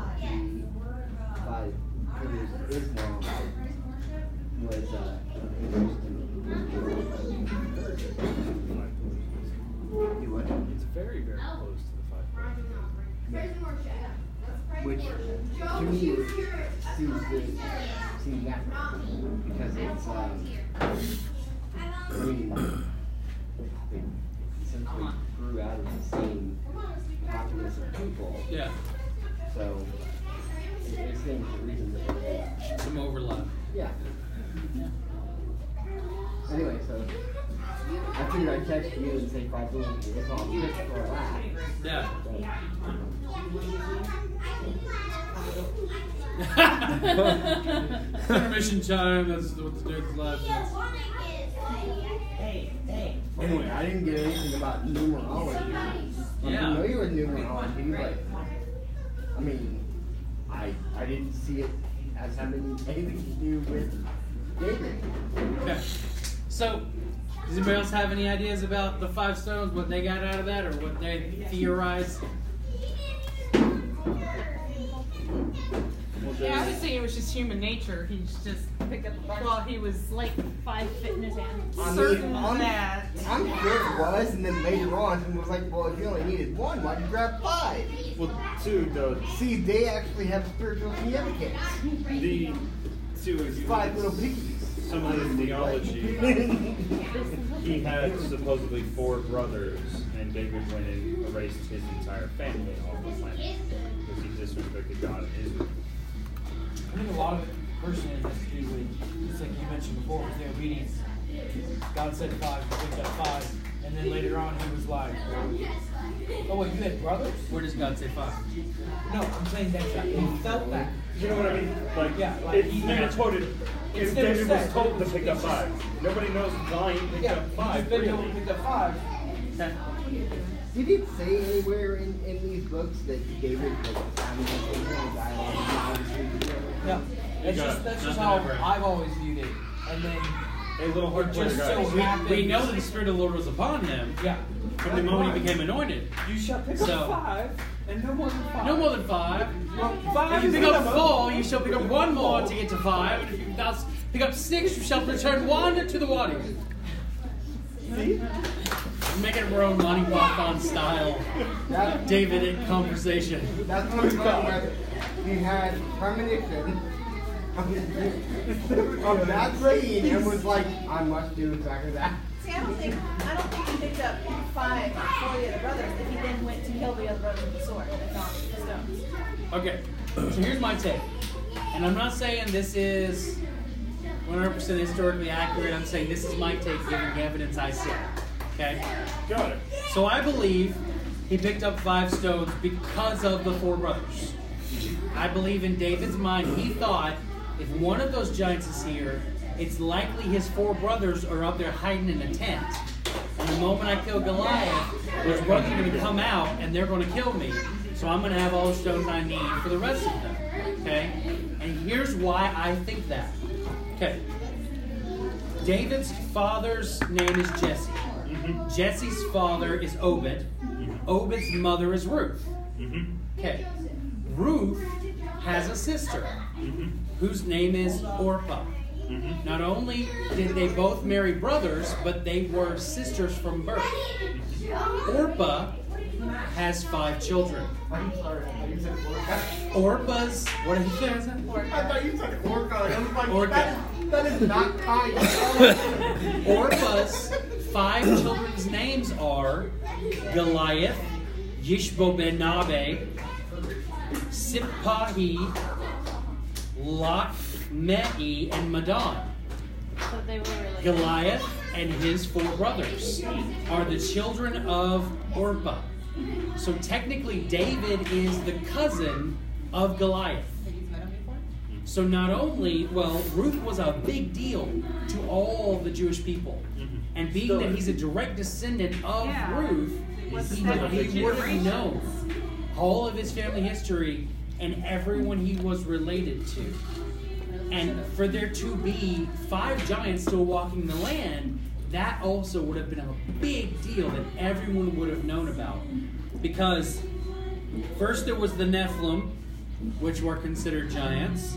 5 pillars of Islam was interesting. It's very, very close to the 5 pillars. Which to me seems natural because it's I mean they essentially grew out of the same populace of people. Yeah. So it's the same reasons that they some overlap. Yeah. Anyway, so I figured I'd text you and say 5 million. It's all just for a laugh. Yeah. Intermission time. That's what the dude's left. Anyway, I didn't get anything about numerology. I'm familiar with numerology, but I mean, I didn't see it as having anything to do with David. Okay. So, does anybody else have any ideas about the 5 stones, what they got out of that, or what they theorized? Yeah, I was thinking it was just human nature. He's just picked up a bunch. Well, he was like 5 fit in his hand. Certain that. I'm sure it was, and then later on, someone was like, well, if you only needed 1, why'd you grab 5? Well, 2, though. See, they actually have spiritual significance. The 2 is 5 little piggies. Some of the theology. He had supposedly 4 brothers, and David went and erased his entire family off the planet because he disrespected God and Israel. I think a lot of it personally has to do with, it's like you mentioned before, with the obedience. God said 5, he picked up 5, and then later on he was like, oh wait, you had brothers? Where does God say 5? No, I'm saying that he felt that. You know what I mean? Like, yeah, like it's never quoted. If David was told to pick up 5, nobody knows why he picked up 5. He just picked up 5. Did it say anywhere in these books that David was having a dialogue? No, that's just how I've always viewed it. And then a little hard just so happened. We know that the Spirit of the Lord was upon him. Yeah. From the moment he became anointed. You shall pick up 5, and no more than 5. No more than 5. Well, 5 if you pick up 4, you shall pick up 1 more to get to 5. And if you pick up 6, you shall return 1 to the water. See? Make it our own Monty Python style Davidic conversation. That's what I'm talking about. He had premonition of that scene and was like, I must do exactly that. See, I don't think he picked up 5 for the other brothers if he then went to kill the other brothers with the sword and not the stones. Okay, so here's my take. And I'm not saying this is 100% historically accurate. I'm saying this is my take given the evidence I see. Okay? Got it. So I believe he picked up 5 stones because of the 4 brothers. I believe in David's mind, he thought if one of those giants is here, it's likely his 4 brothers are up there hiding in a tent. And the moment I kill Goliath, those brothers are going to come out and they're going to kill me. So I'm going to have all the stones I need for the rest of them. Okay? And here's why I think that. Okay. David's father's name is Jesse. Mm-hmm. Jesse's father is Obed. Mm-hmm. Obed's mother is Ruth. Mm-hmm. Okay. Ruth has a sister whose name is Orpah. Mm-hmm. Not only did they both marry brothers, but they were sisters from birth. Orpah has 5 children. I'm sorry, you said Orpah's, what did you say? I thought you said Orca. I was like, Orca. That is not kind. Orpah's 5 children's names are Goliath, Yishbobenabe, Sippahi, Lachmei, and Madon. So they were related. Goliath and his 4 brothers are the children of Orpah. So technically David is the cousin of Goliath. So not only, well, Ruth was a big deal to all the Jewish people. And being that he's a direct descendant of Ruth, he would have known all of his family history and everyone he was related to. And for there to be 5 giants still walking the land, that also would have been a big deal that everyone would have known about. Because first there was the Nephilim, which were considered giants.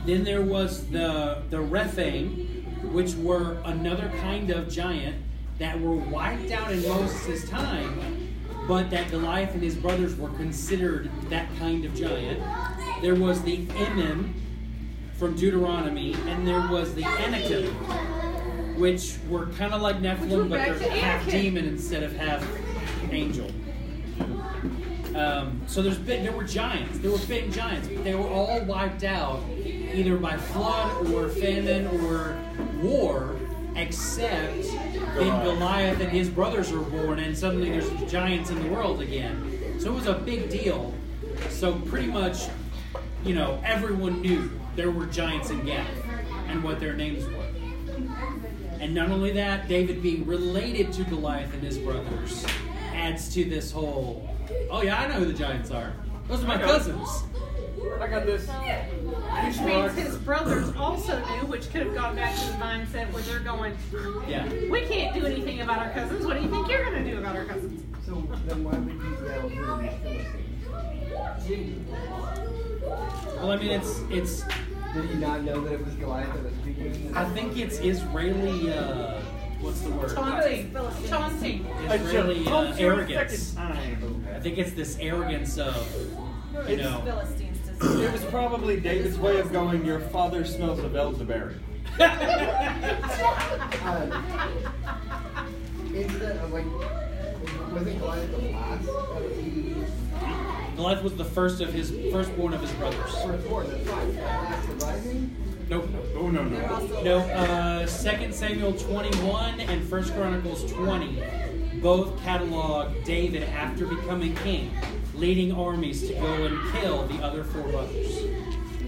Then there was the Rephaim, which were another kind of giant that were wiped out in Moses' time, but that Goliath and his brothers were considered that kind of giant. There was the Emim from Deuteronomy, and there was the Anakim, which were kind of like Nephilim, but they're half demon instead of half angel. So there were giants. There were big giants, but they were all wiped out either by flood or famine or war, except then Goliath and his brothers were born, and suddenly there's giants in the world again. So it was a big deal. So pretty much, everyone knew there were giants in Gath and what their names were. And not only that, David being related to Goliath and his brothers adds to this whole, oh yeah, I know who the giants are. Those are my cousins. I got this. Which means his brothers also knew, which could have gone back to the mindset where they're going, Yeah. we can't do anything about our cousins. What do you think you're going to do about our cousins? So then why would you yell who these Philistines? Well, I mean, it's. Did he not know that it was Goliath that was speaking? I think it's Israeli. What's the word? Taunting. Israeli arrogance. Time. I think it's this arrogance of, Philistines to It was probably David's way of going, your father smells of elderberry. Instead of wasn't Goliath the last of the Goliath was the firstborn of his brothers. firstborn? That's fine. Last surviving? Nope. Oh, no. No, 2 Samuel 21 and 1 Chronicles 20 both catalog David after becoming king, leading armies to go and kill the other 4 brothers.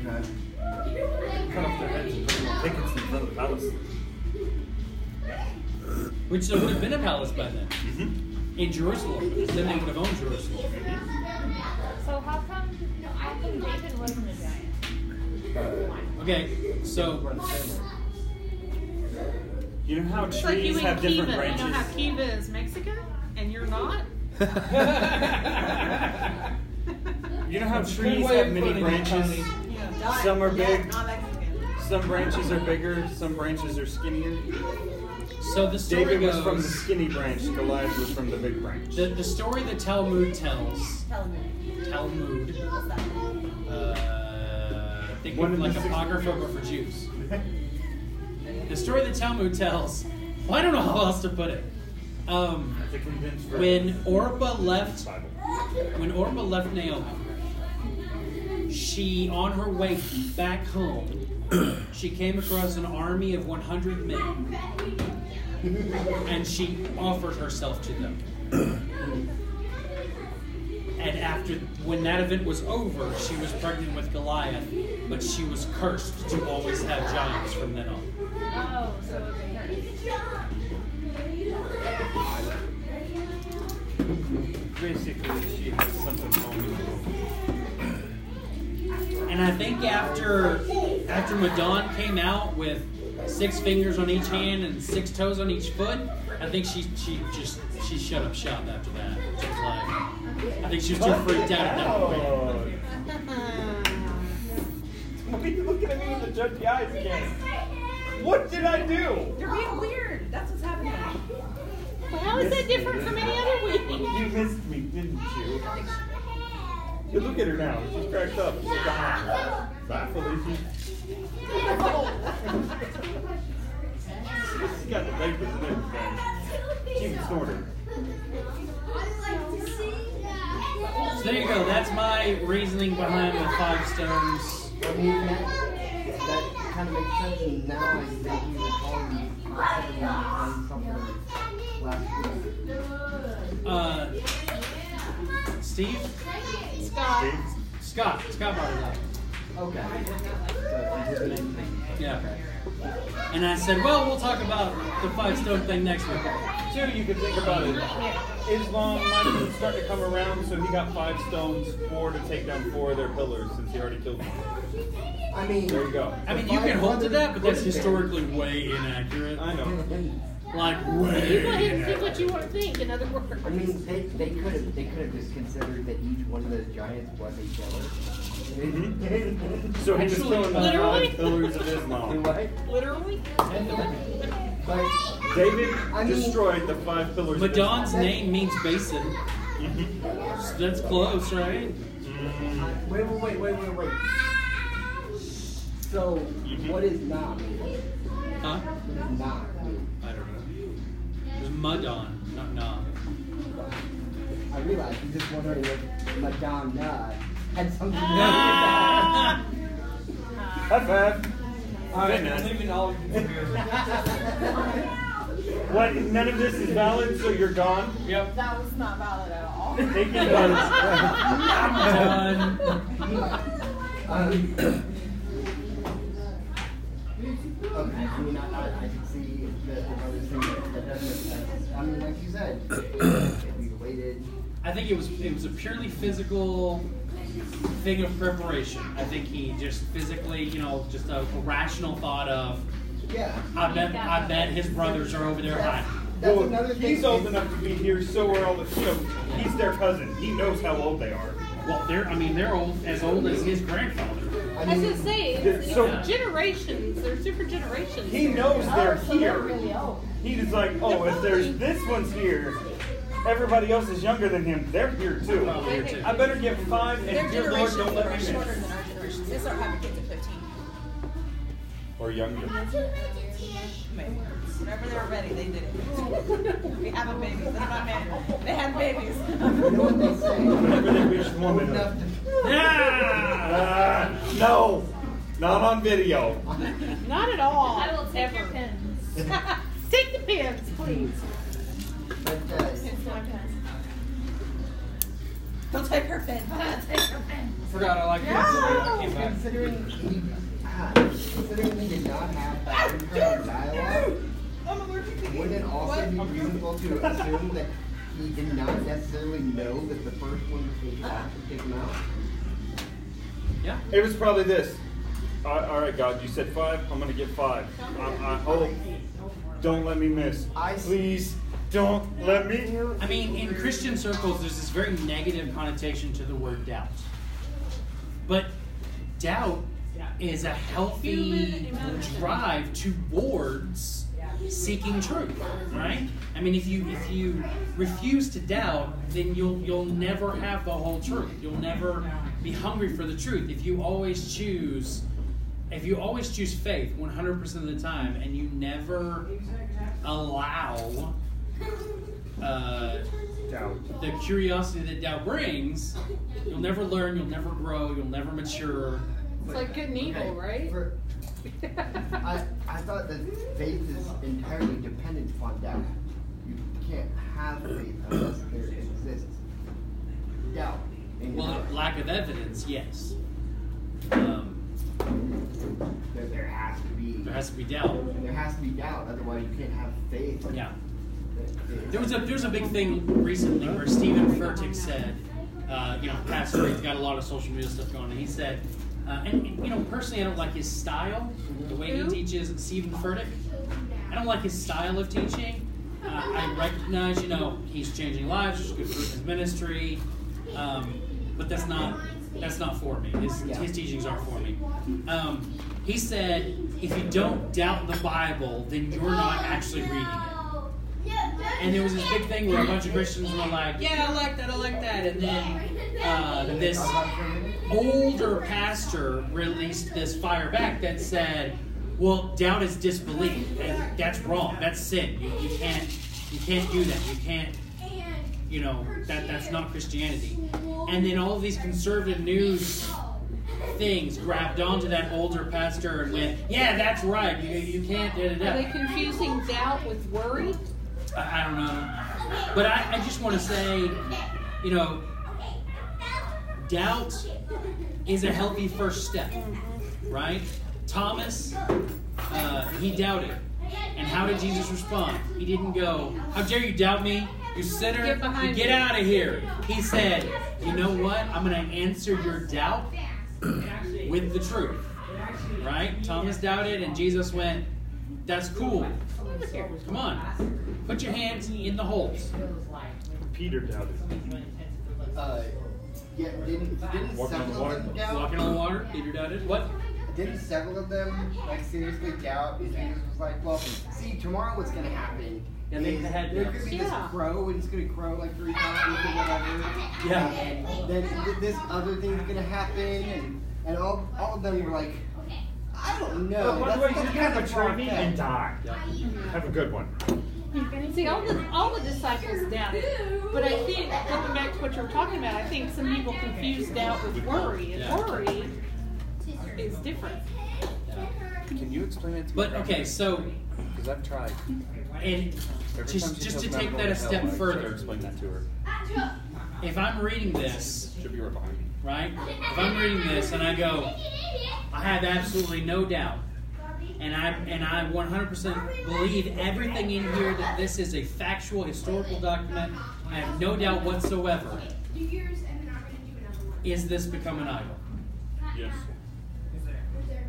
Okay. Cut off their heads and put them on pickets in front of the palace. Which there would have been a palace by then. In Jerusalem. Then they would have owned Jerusalem. So how come David wasn't a giant? Okay, so You know how It's like you trees in have Kiva. different branches? You know how Kiva is Mexican and you're not? You know how trees have many branches? Yeah. Some are big, Not Mexican. some branches are bigger, some branches are skinnier. So the story David was goes, from the skinny branch, Goliath was from the big branch. the story the Talmud tells. Talmud. Think One of of like the apocrypha, but for Jews. The story the Talmud tells. Well, I don't know how else to put it. The condensed version. When Orpah left Bible. Naomi, she, on her way back home, she came across an army of 100 men, and she offered herself to them. And when that event was over, she was pregnant with Goliath, but she was cursed to always have giants from then on. Oh, so Basically, she has something wrong. And I think after Madon came out with 6 fingers on each hand and 6 toes on each foot, I think she shut up shop after that. She was like, I think she was too freaked out at that point. Why are you looking at me with the judgy eyes again? What did I do? You're being weird. That's what's happening. Well, how is that different from any other week? You missed me, didn't you? You look at her now. She's cracked up. She's gone. Bye, Felicia. She's got the vapors and everything. She even snorted. So there you go. That's my reasoning behind the 5 stones. I mean, that kind of makes sense, and now I think you were calling me something last week. Steve? Scott brought it up. Okay. So, it didn't make sense. Yeah. And I said, well, we'll talk about the 5 stone thing next week. Too, you can think about it. Islam might have been starting to come around, so he got 5 stones, 4 to take down 4 of their pillars, since he already killed one. I mean, there you go. I mean, you can hold to that, but that's historically way inaccurate. I know. Like, You go way ahead and think inaccurate. what you want to think, in other words. I mean, they could have just considered that each one of those giants was a killer. So he was killing the Literally? 5 pillars of Islam. What? Literally? But David I mean- destroyed the 5 pillars of Madon's Islam. name means basin. So that's close, right? wait. So, what is not mean? Huh? What is not mean? I don't know. It was Madon, not Nah. I realize I'm just wondering if Madonna had something to do with Ah! High five. Alright, I'm leaving all of you here. What? None of this is valid, so you're gone? Yep. That was not valid at all. Take your guns. I'm done. Okay, I mean, I can see the other thing that doesn't make sense. I mean, like you said, if we waited. I think it was a purely physical thing of preparation. I think he just physically, just a rational thought of, Yeah. I bet his brothers are over there hiding. That's Well, another thing. he's old enough to be here, so are all the, he's their cousin. He knows how old they are. Well, they're old as his grandfather. I was gonna say, it's So- generations. There's different generations. He knows they're So they're here. really old. He's like, oh, if there's this one's here, everybody else is younger than him. They're here too. Probably here too. I better get 5, Their and dear Lord, generations don't let are me shorter miss. than our generations. They start having kids at 15. Or younger. Whenever they were ready, they did it. We have a baby. They're not married. They had babies. You know what they say? Whenever they reach Old womanhood. enough to. No, not on video. Not at all. I will take your Ever. pens. Take the pins, please. But It's my pens. Don't take her pen. Take your pens. Forgot I like Yeah. I came back. considering he did not have that internal dialogue, wouldn't it also be reasonable to assume that he did not necessarily know that the first one was off to take him out? Yeah. It was probably this. All right, God, you said 5. I'm gonna get 5. I hope. Don't let me miss. Please don't let me. I mean, in Christian circles, there's this very negative connotation to the word doubt. But doubt is a healthy drive towards seeking truth, right? I mean, if you refuse to doubt, then you'll never have the whole truth. You'll never be hungry for the truth. If you always choose faith 100% of the time, and you never allow Doubt. the curiosity that doubt brings, you'll never learn, you'll never grow, you'll never mature. It's like good and evil, right? I thought that faith is entirely dependent upon doubt. You can't have faith unless there exists doubt. in your Well, heart. lack of evidence, yes. There has to be. There has to be doubt. There has to be doubt, otherwise you can't have faith. Yeah. There was a big thing recently where Stephen Furtick said, pastor, he's got a lot of social media stuff going on, and he said, personally I don't like his style, the way he teaches. Stephen Furtick, I don't like his style of teaching. I recognize, he's changing lives, there's good fruit in his ministry, but that's not for me. His teachings aren't for me. He said, if you don't doubt the Bible, then you're not actually reading it. And there was this big thing where a bunch of Christians were like, yeah, I like that. And then this older pastor released this fire back that said, well, doubt is disbelief. And that's wrong. That's sin. You can't do that. You can't, that's not Christianity. And then all of these conservative news things grabbed onto that older pastor and went, yeah, that's right. You can't, da-da-da. Are they confusing doubt with worry? I don't know. But I just want to say, doubt is a healthy first step, right? Thomas, he doubted. And how did Jesus respond? He didn't go, how dare you doubt me? You sinner, you get out of here. He said, you know what? I'm going to answer your doubt with the truth. Right? Thomas doubted, and Jesus went, that's cool. Come on. Put your hands in the holes. Peter doubted. Didn't Walking on the several water. of them doubt? Walking on the water, Peter doubted. What? Didn't several of them seriously doubt? And Jesus was like, well, see, tomorrow what's going to happen? Yeah, they had there doubts. could be this crow, and it's going to crow like 3 times or whatever. Yeah. And then this other thing's going to happen, and all of them were like, I don't know. By the way, you That's have kind a of training and far-fetched. die. Have a good one. See, all the disciples doubted, but I think, going back to what you were talking about, I think some people confuse doubt with worry, and worry is different. Can you explain it to me? But okay, so Because I've tried. and just to take that a step further, Explain that to her. if I'm reading this, Should be right behind me. right? If I'm reading this and I go, I have absolutely no doubt, and I 100% believe everything in here that this is a factual historical document. I have no doubt whatsoever. Is this become an idol? Yes.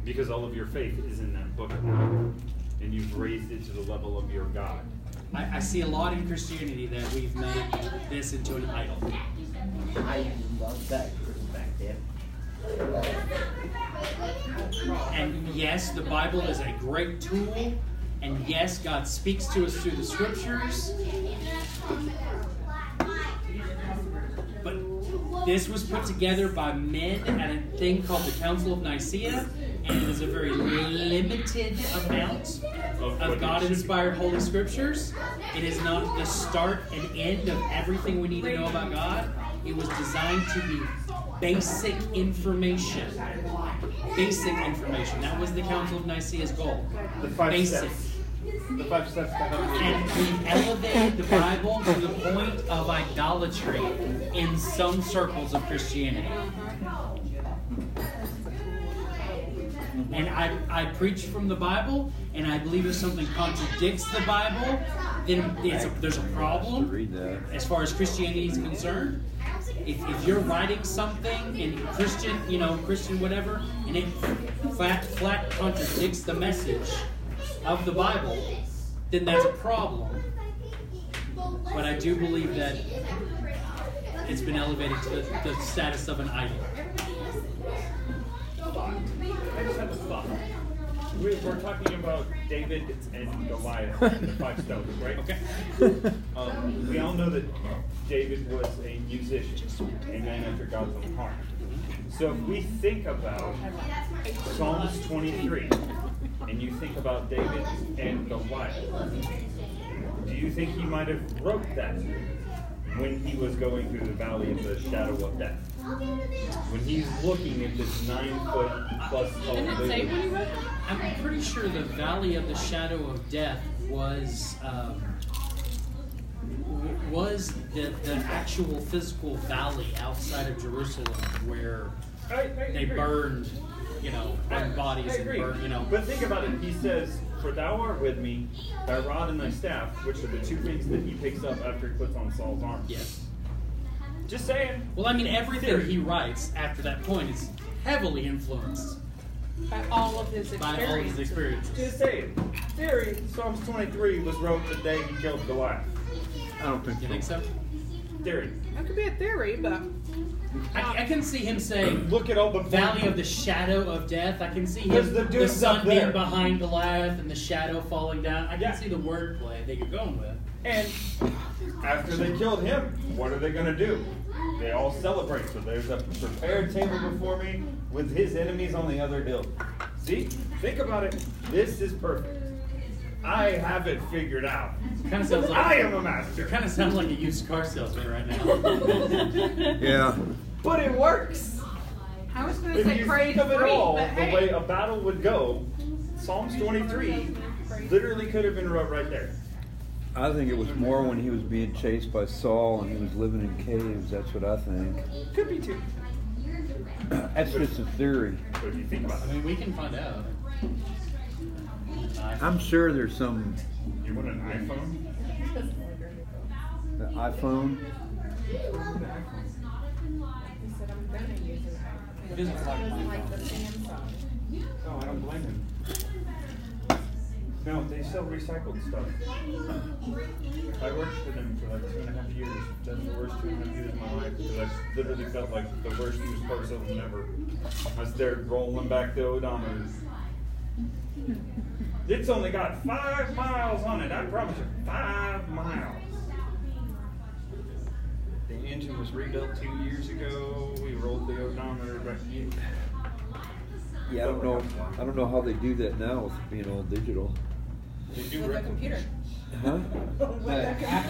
Because all of your faith is in that book now, and you've raised it to the level of your God. I see a lot in Christianity that we've made this into an idol. I love that perspective. And yes, the Bible is a great tool, and yes, God speaks to us through the scriptures. But this was put together by men at a thing called the Council of Nicaea, and it is a very limited amount of God-inspired Holy Scriptures. It is not the start and end of everything we need to know about God. It was designed to be basic information. Basic information. That was the Council of Nicaea's goal. The 5 basic. steps. The 5 steps to heaven. And we've elevated the Bible to the point of idolatry in some circles of Christianity. And I preach from the Bible, and I believe if something contradicts the Bible, then there's a problem as far as Christianity is concerned. If you're writing something in Christian whatever, and it flat contradicts the message of the Bible, then that's a problem. But I do believe that it's been elevated to the status of an idol. I just have a thought. We're talking about David and Goliath and the 5 stones, right? Okay. We all know that David was a musician, a man after God's own heart. So if we think about Psalms 23, and you think about David and Goliath, do you think he might have wrote that when he was going through the valley of the shadow of death? When he's looking at this 9-foot plus tall building. I'm pretty sure the Valley of the Shadow of Death was the actual physical valley outside of Jerusalem where they burned, burned bodies and burned, But think about it. He says, "For thou art with me, thy rod and thy staff," which are the 2 things that he picks up after he puts on Saul's armor. Yes. Just saying. Well, I mean, everything he writes after that point is heavily influenced by all of his experiences. Just saying. Theory, Psalms 23 was wrote the day he killed Goliath. I don't think You think so? Theory. That could be a theory, but I can see him saying, "Look at all the Valley of the Shadow of Death." I can see him, the sun being behind Goliath and the shadow falling down. I can see the wordplay that you're going with. And after they killed him, what are they going to do? They all celebrate. So there's a prepared table before me with his enemies on the other hill. See? Think about it. This is perfect. I have it figured out. Kind of sounds like I am a master. You kind of sound like a used car salesman right now. Yeah. But it works. I was going to If say you praise think of it free, all, but the hey. way a battle would go, Psalms 23 literally could have been wrote right there. I think it was more when he was being chased by Saul and he was living in caves. That's what I think. Could be too. That's just a theory. But if you think about I mean, we can find out. I'm sure there's some. You want an iPhone? The iPhone. He doesn't like the Samsung. No, I don't blame him. No, they sell recycled stuff. I worked for them for like 2.5 years. That's the worst 2.5 years of my life because I literally felt like the worst used car salesman ever. I was there rolling back the odometers. It's only got 5 miles on it. I promise you, 5 miles. The engine was rebuilt 2 years ago. We rolled the odometer back. Yeah, I don't know how they do that now with being all digital. They do With a computer. Huh?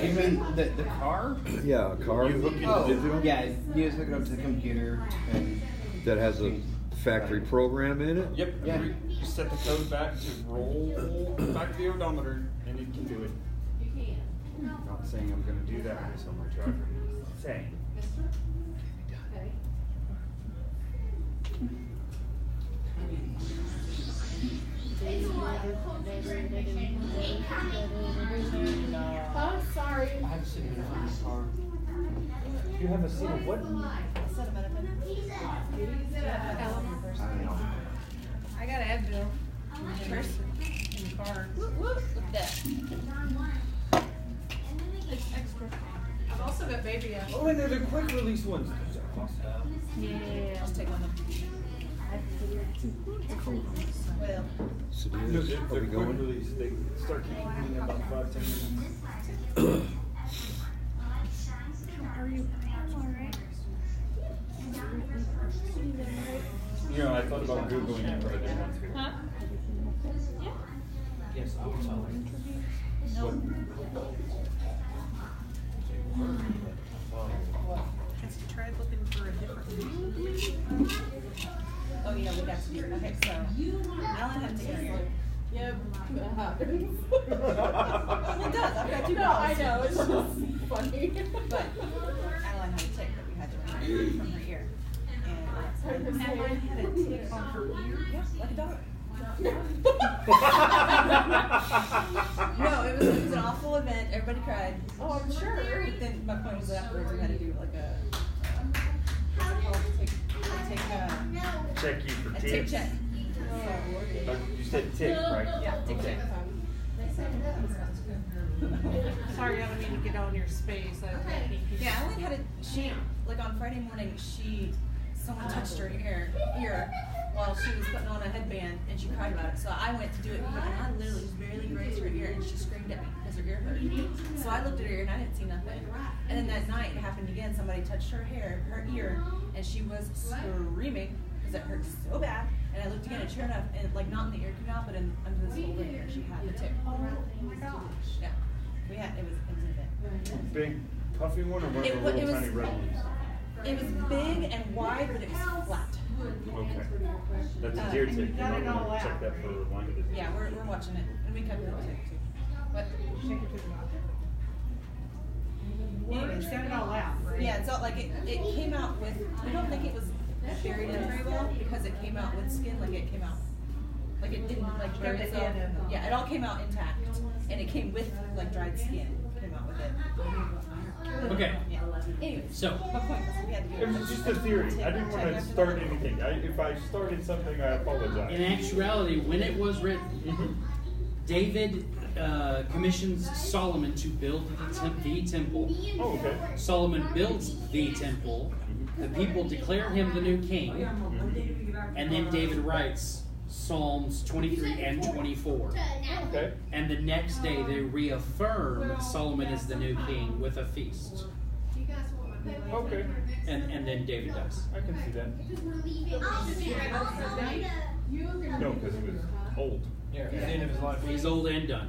Even the car? Yeah, a car. You hook it digital? Yeah, you just hook it up to the computer and That has a factory program in it. Yep. yeah. Just set the code back to roll back the odometer, and it can do it. Not saying I'm going to do that based on my driver. Saying. Oh, sorry. I have a seat in the car. You have a seat of what? I got Advil. First in the car. Look at that. It's extra. I've also got baby Advil. Oh, and they're the quick release ones. Yeah. Just take one of them. Well. So No, they're are we quick going? release. They start kicking in about 5-10 minutes. Are you alright? You know, I thought about Googling it, but I didn't want to. Huh? Yeah. Yes, I will tell her. Has he tried looking for a different Oh yeah, we got to do it. Okay, so Alan had to get it. Yep, that happens. Well, it does. I've got two No, I know. It's just funny. But Adeline had a tick that we had to remove from her ear. And Adeline had a tick on her ear. Yeah, like a dog. No, it was an awful event. Everybody cried. Oh, I'm sure. But then my point was that afterwards we had to do like a Check you for a tick ticks. check. You said tick, right? Yeah, tick check. Sorry, I don't mean to get on your space. Yeah, Adeline had like on Friday morning, someone touched her ear while she was putting on a headband, and she cried about it. So I went to do it, and I literally just barely grazed her ear, and she screamed at me because her ear hurt. So I looked at her ear, and I didn't see nothing. And then that night, it happened again. Somebody touched her ear, and she was screaming because it hurt so bad. And I looked again, and sure enough, and like not in the ear canal, but under this whole ear, she had the tick. Oh my gosh! Yeah, it was an event. Big puffy one or one of the little tiny red ones? It was big and wide, but it was flat. Okay. That's a deer tick. You're not going to check that for Lyme disease. Yeah, we're watching it. And we cut the tick too. But anyways, Said it all out, right? yeah, it's all like it came out with, we don't think it was buried in very well because it came out with skin, like it came out, like it didn't like bury itself. Yeah, it all came out intact. And it came with like dried skin. Came out with it. Okay. Yeah. Anyways, So, my point was we had to It was just a theory. I didn't want to start anything. If I started something, I apologize. in actuality, when it was written, David commissions Solomon to build the temple. Oh, okay. Solomon builds the temple. The people declare him the new king. And then David writes Psalms 23 and 24. Okay. And the next day they reaffirm Solomon as the new king with a feast. Okay. And then David dies. I can see that. No, because he was old. Yeah, at the end of his life. He's old and done.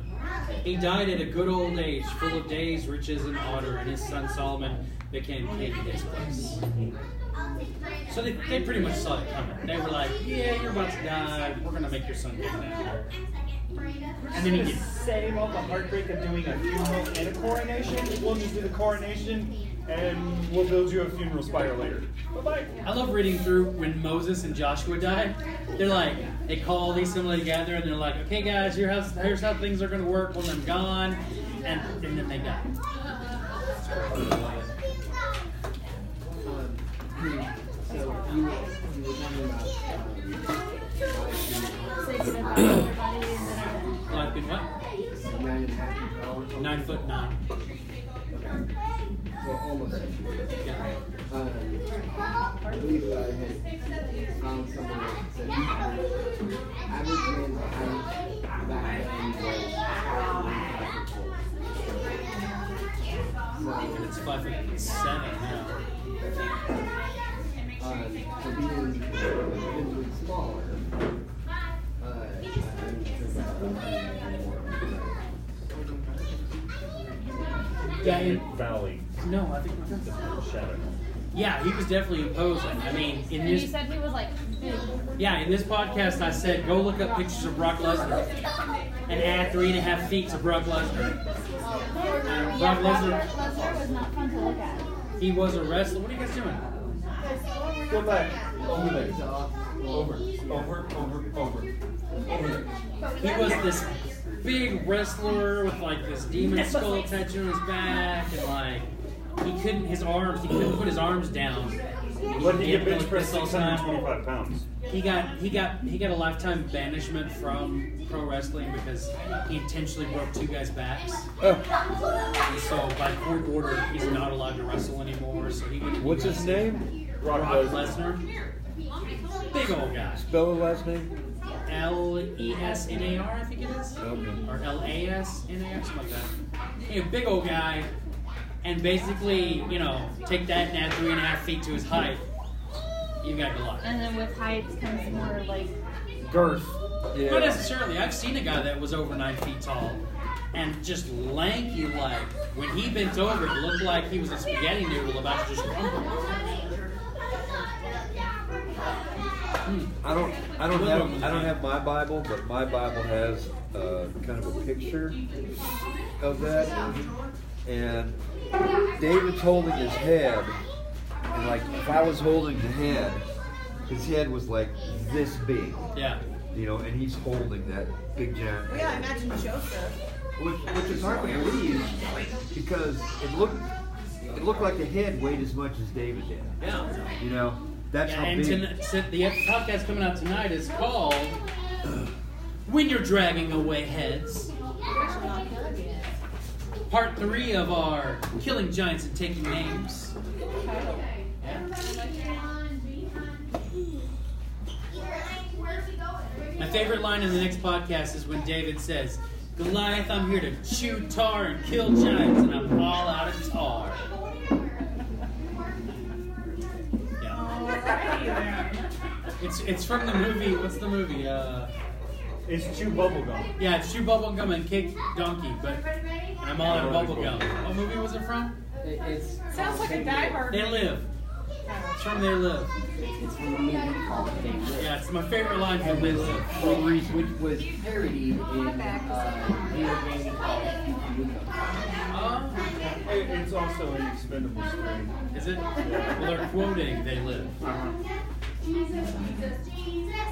He died at a good old age, full of days, riches, and honor, and his son Solomon became king in his place. So they pretty much saw it coming. They were like, yeah, you're about to die. We're going to make your son king now. And then he did. Save all the heartbreak of doing a funeral and a coronation. We'll just do the coronation, and we'll build you a funeral spire later. Bye-bye. I love reading through when Moses and Joshua died. They're like, they call all these family together, and they're like, okay, guys, here's how things are going to work when I'm gone. And then they die. So you were talking about Say goodbye to everybody and then Life been what? 9.5 hours. 9'9". So almost 6 years. Yeah. I believe that I had found somewhere that said the average man's height back then was 5 foot 4. It's 5'7" now. So being visibly smaller, I'm sure Yeah, Valley. no, I think Shadow. Yeah, he was definitely imposing. I mean, in And this, you said he was like big. yeah, in this podcast, I said go look up pictures of Brock Lesnar and add 3.5 feet to Brock Lesnar. Yeah, Brock Brock Lesnar, Lesnar was not fun to look at. he was a wrestler. What are you guys doing? Go back. Over there. Over. He was this big wrestler with like this demon skull tattoo on his back, and like he couldn't put his arms down. But he had could bench like press this all the time. 625 pounds. He got a lifetime banishment from pro wrestling because he intentionally broke 2 guys' backs. And so by court order, he's not allowed to wrestle anymore. So he would. What's his name? Brock Lesnar. Big old guy. Spell his last name? Lesnar, I think it is. Okay. Or Lasnar, something like that. Hey, a big old guy, and basically, take that and add 3.5 feet to his height. You got Goliath. And then with height comes more like Girth. Yeah. Not necessarily. I've seen a guy that was over 9 feet tall, and just lanky like. When he bent over, it looked like he was a spaghetti noodle about to just crumble. I don't have my Bible, but my Bible has kind of a picture of that. And David's holding his head, and like if I was holding the head, his head was like this big. Yeah. And he's holding that big giant. Well, yeah, I imagine Joseph. Which is hard to believe because it looked like the head weighed as much as David did. Yeah. That's how and big. the podcast coming out tonight is called "When You're Dragging Away Heads." Part 3 of our Killing Giants and Taking Names. Yeah. My favorite line in the next podcast is when David says, "Goliath, I'm here to chew tar and kill giants, and I'm all out of tar." It's from the movie. What's the movie? It's Chew Bubblegum. Yeah, it's Chew Bubblegum and Kick Donkey, and I'm all out of bubblegum. What movie was it from? Sounds like a Die Hard. They Live. It's from They Live. It's from a movie called They Live. Yeah, it's my favorite line from They Live. For a reason. Which was parodied in video game called It's also an Expendables 3. Is it? Well, they're quoting They Live.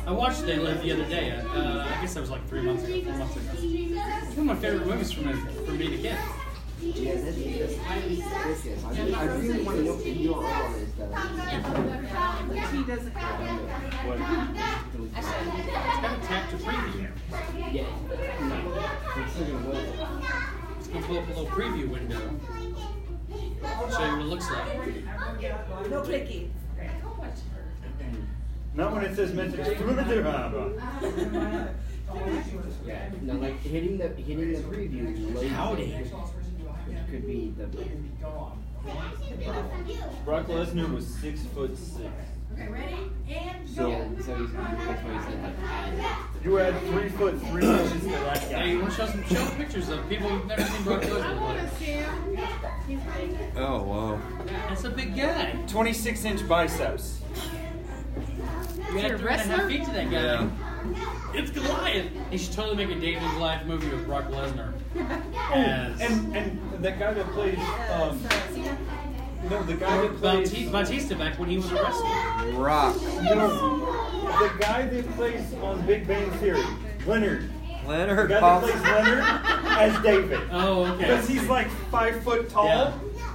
I watched They Live the other day. I guess that was like 4 months ago. It's one of my favorite movies from being a kid. Yeah, this is. I really want to know if you are on this stuff. He doesn't have it. It's got a tap to preview. Yeah. Consider what. It's going to pull up a little preview window. Show you what it looks like. No clicky. Not when it says message through the Bible. Yeah. No, like hitting the preview. Loads Howdy. Which could be the. Brock Lesnar was 6'6". So That's why he said like. you add 3 foot 3 inches to that Hey, guy. you want to show some pictures of people who've never seen Brock Lesnar? Oh wow. That's a big guy. 26-inch biceps. You add 3.5 feet to that guy. Yeah. It's Goliath. He should totally make a David and Goliath movie with Brock Lesnar. As And that guy that plays no, the guy that plays Batista back when he was a wrestler. Rock. no, the guy that plays on Big Bang Theory, Leonard. The Leonard guy that plays Leonard as David. Oh, okay. Because he's like 5 foot tall, Yeah.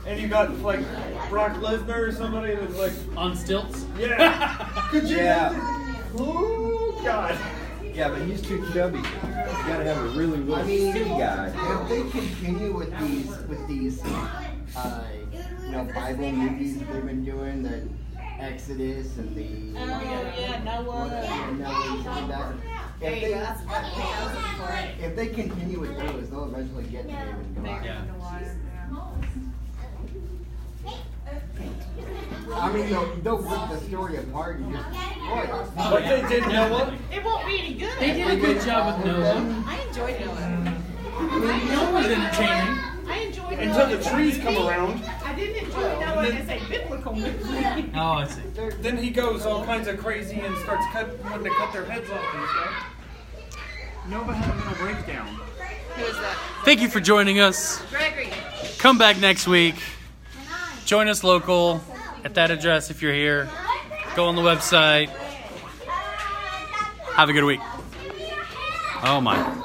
and you got like Brock Lesnar or somebody that's like, On stilts? yeah. Could you Yeah. imagine? Oh God. Yeah, but he's too chubby. You gotta have a really, really I mean, skinny guy. if they continue with these, Bible movies that they've been doing, the Exodus and the Noah. and Noah's and that. There you go. That's what I was looking for. If they continue with those, they'll eventually get to David and Goliath. Yeah. I mean, they'll rip the story apart and just destroy it. But they did Noah. It won't be any good. They did a good job with Noah. I enjoyed Noah. Noah was entertaining. I enjoyed Until the trees come around. I I didn't enjoy that when I say biblical movie. Oh, I see. Then he goes all kinds of crazy and starts wanting to cut their heads off and stuff. Nova had a mental breakdown. Who is that? Thank you for joining us. Gregory. Come back next week. Join us local at that address if you're here. Go on the website. Have a good week. Oh my.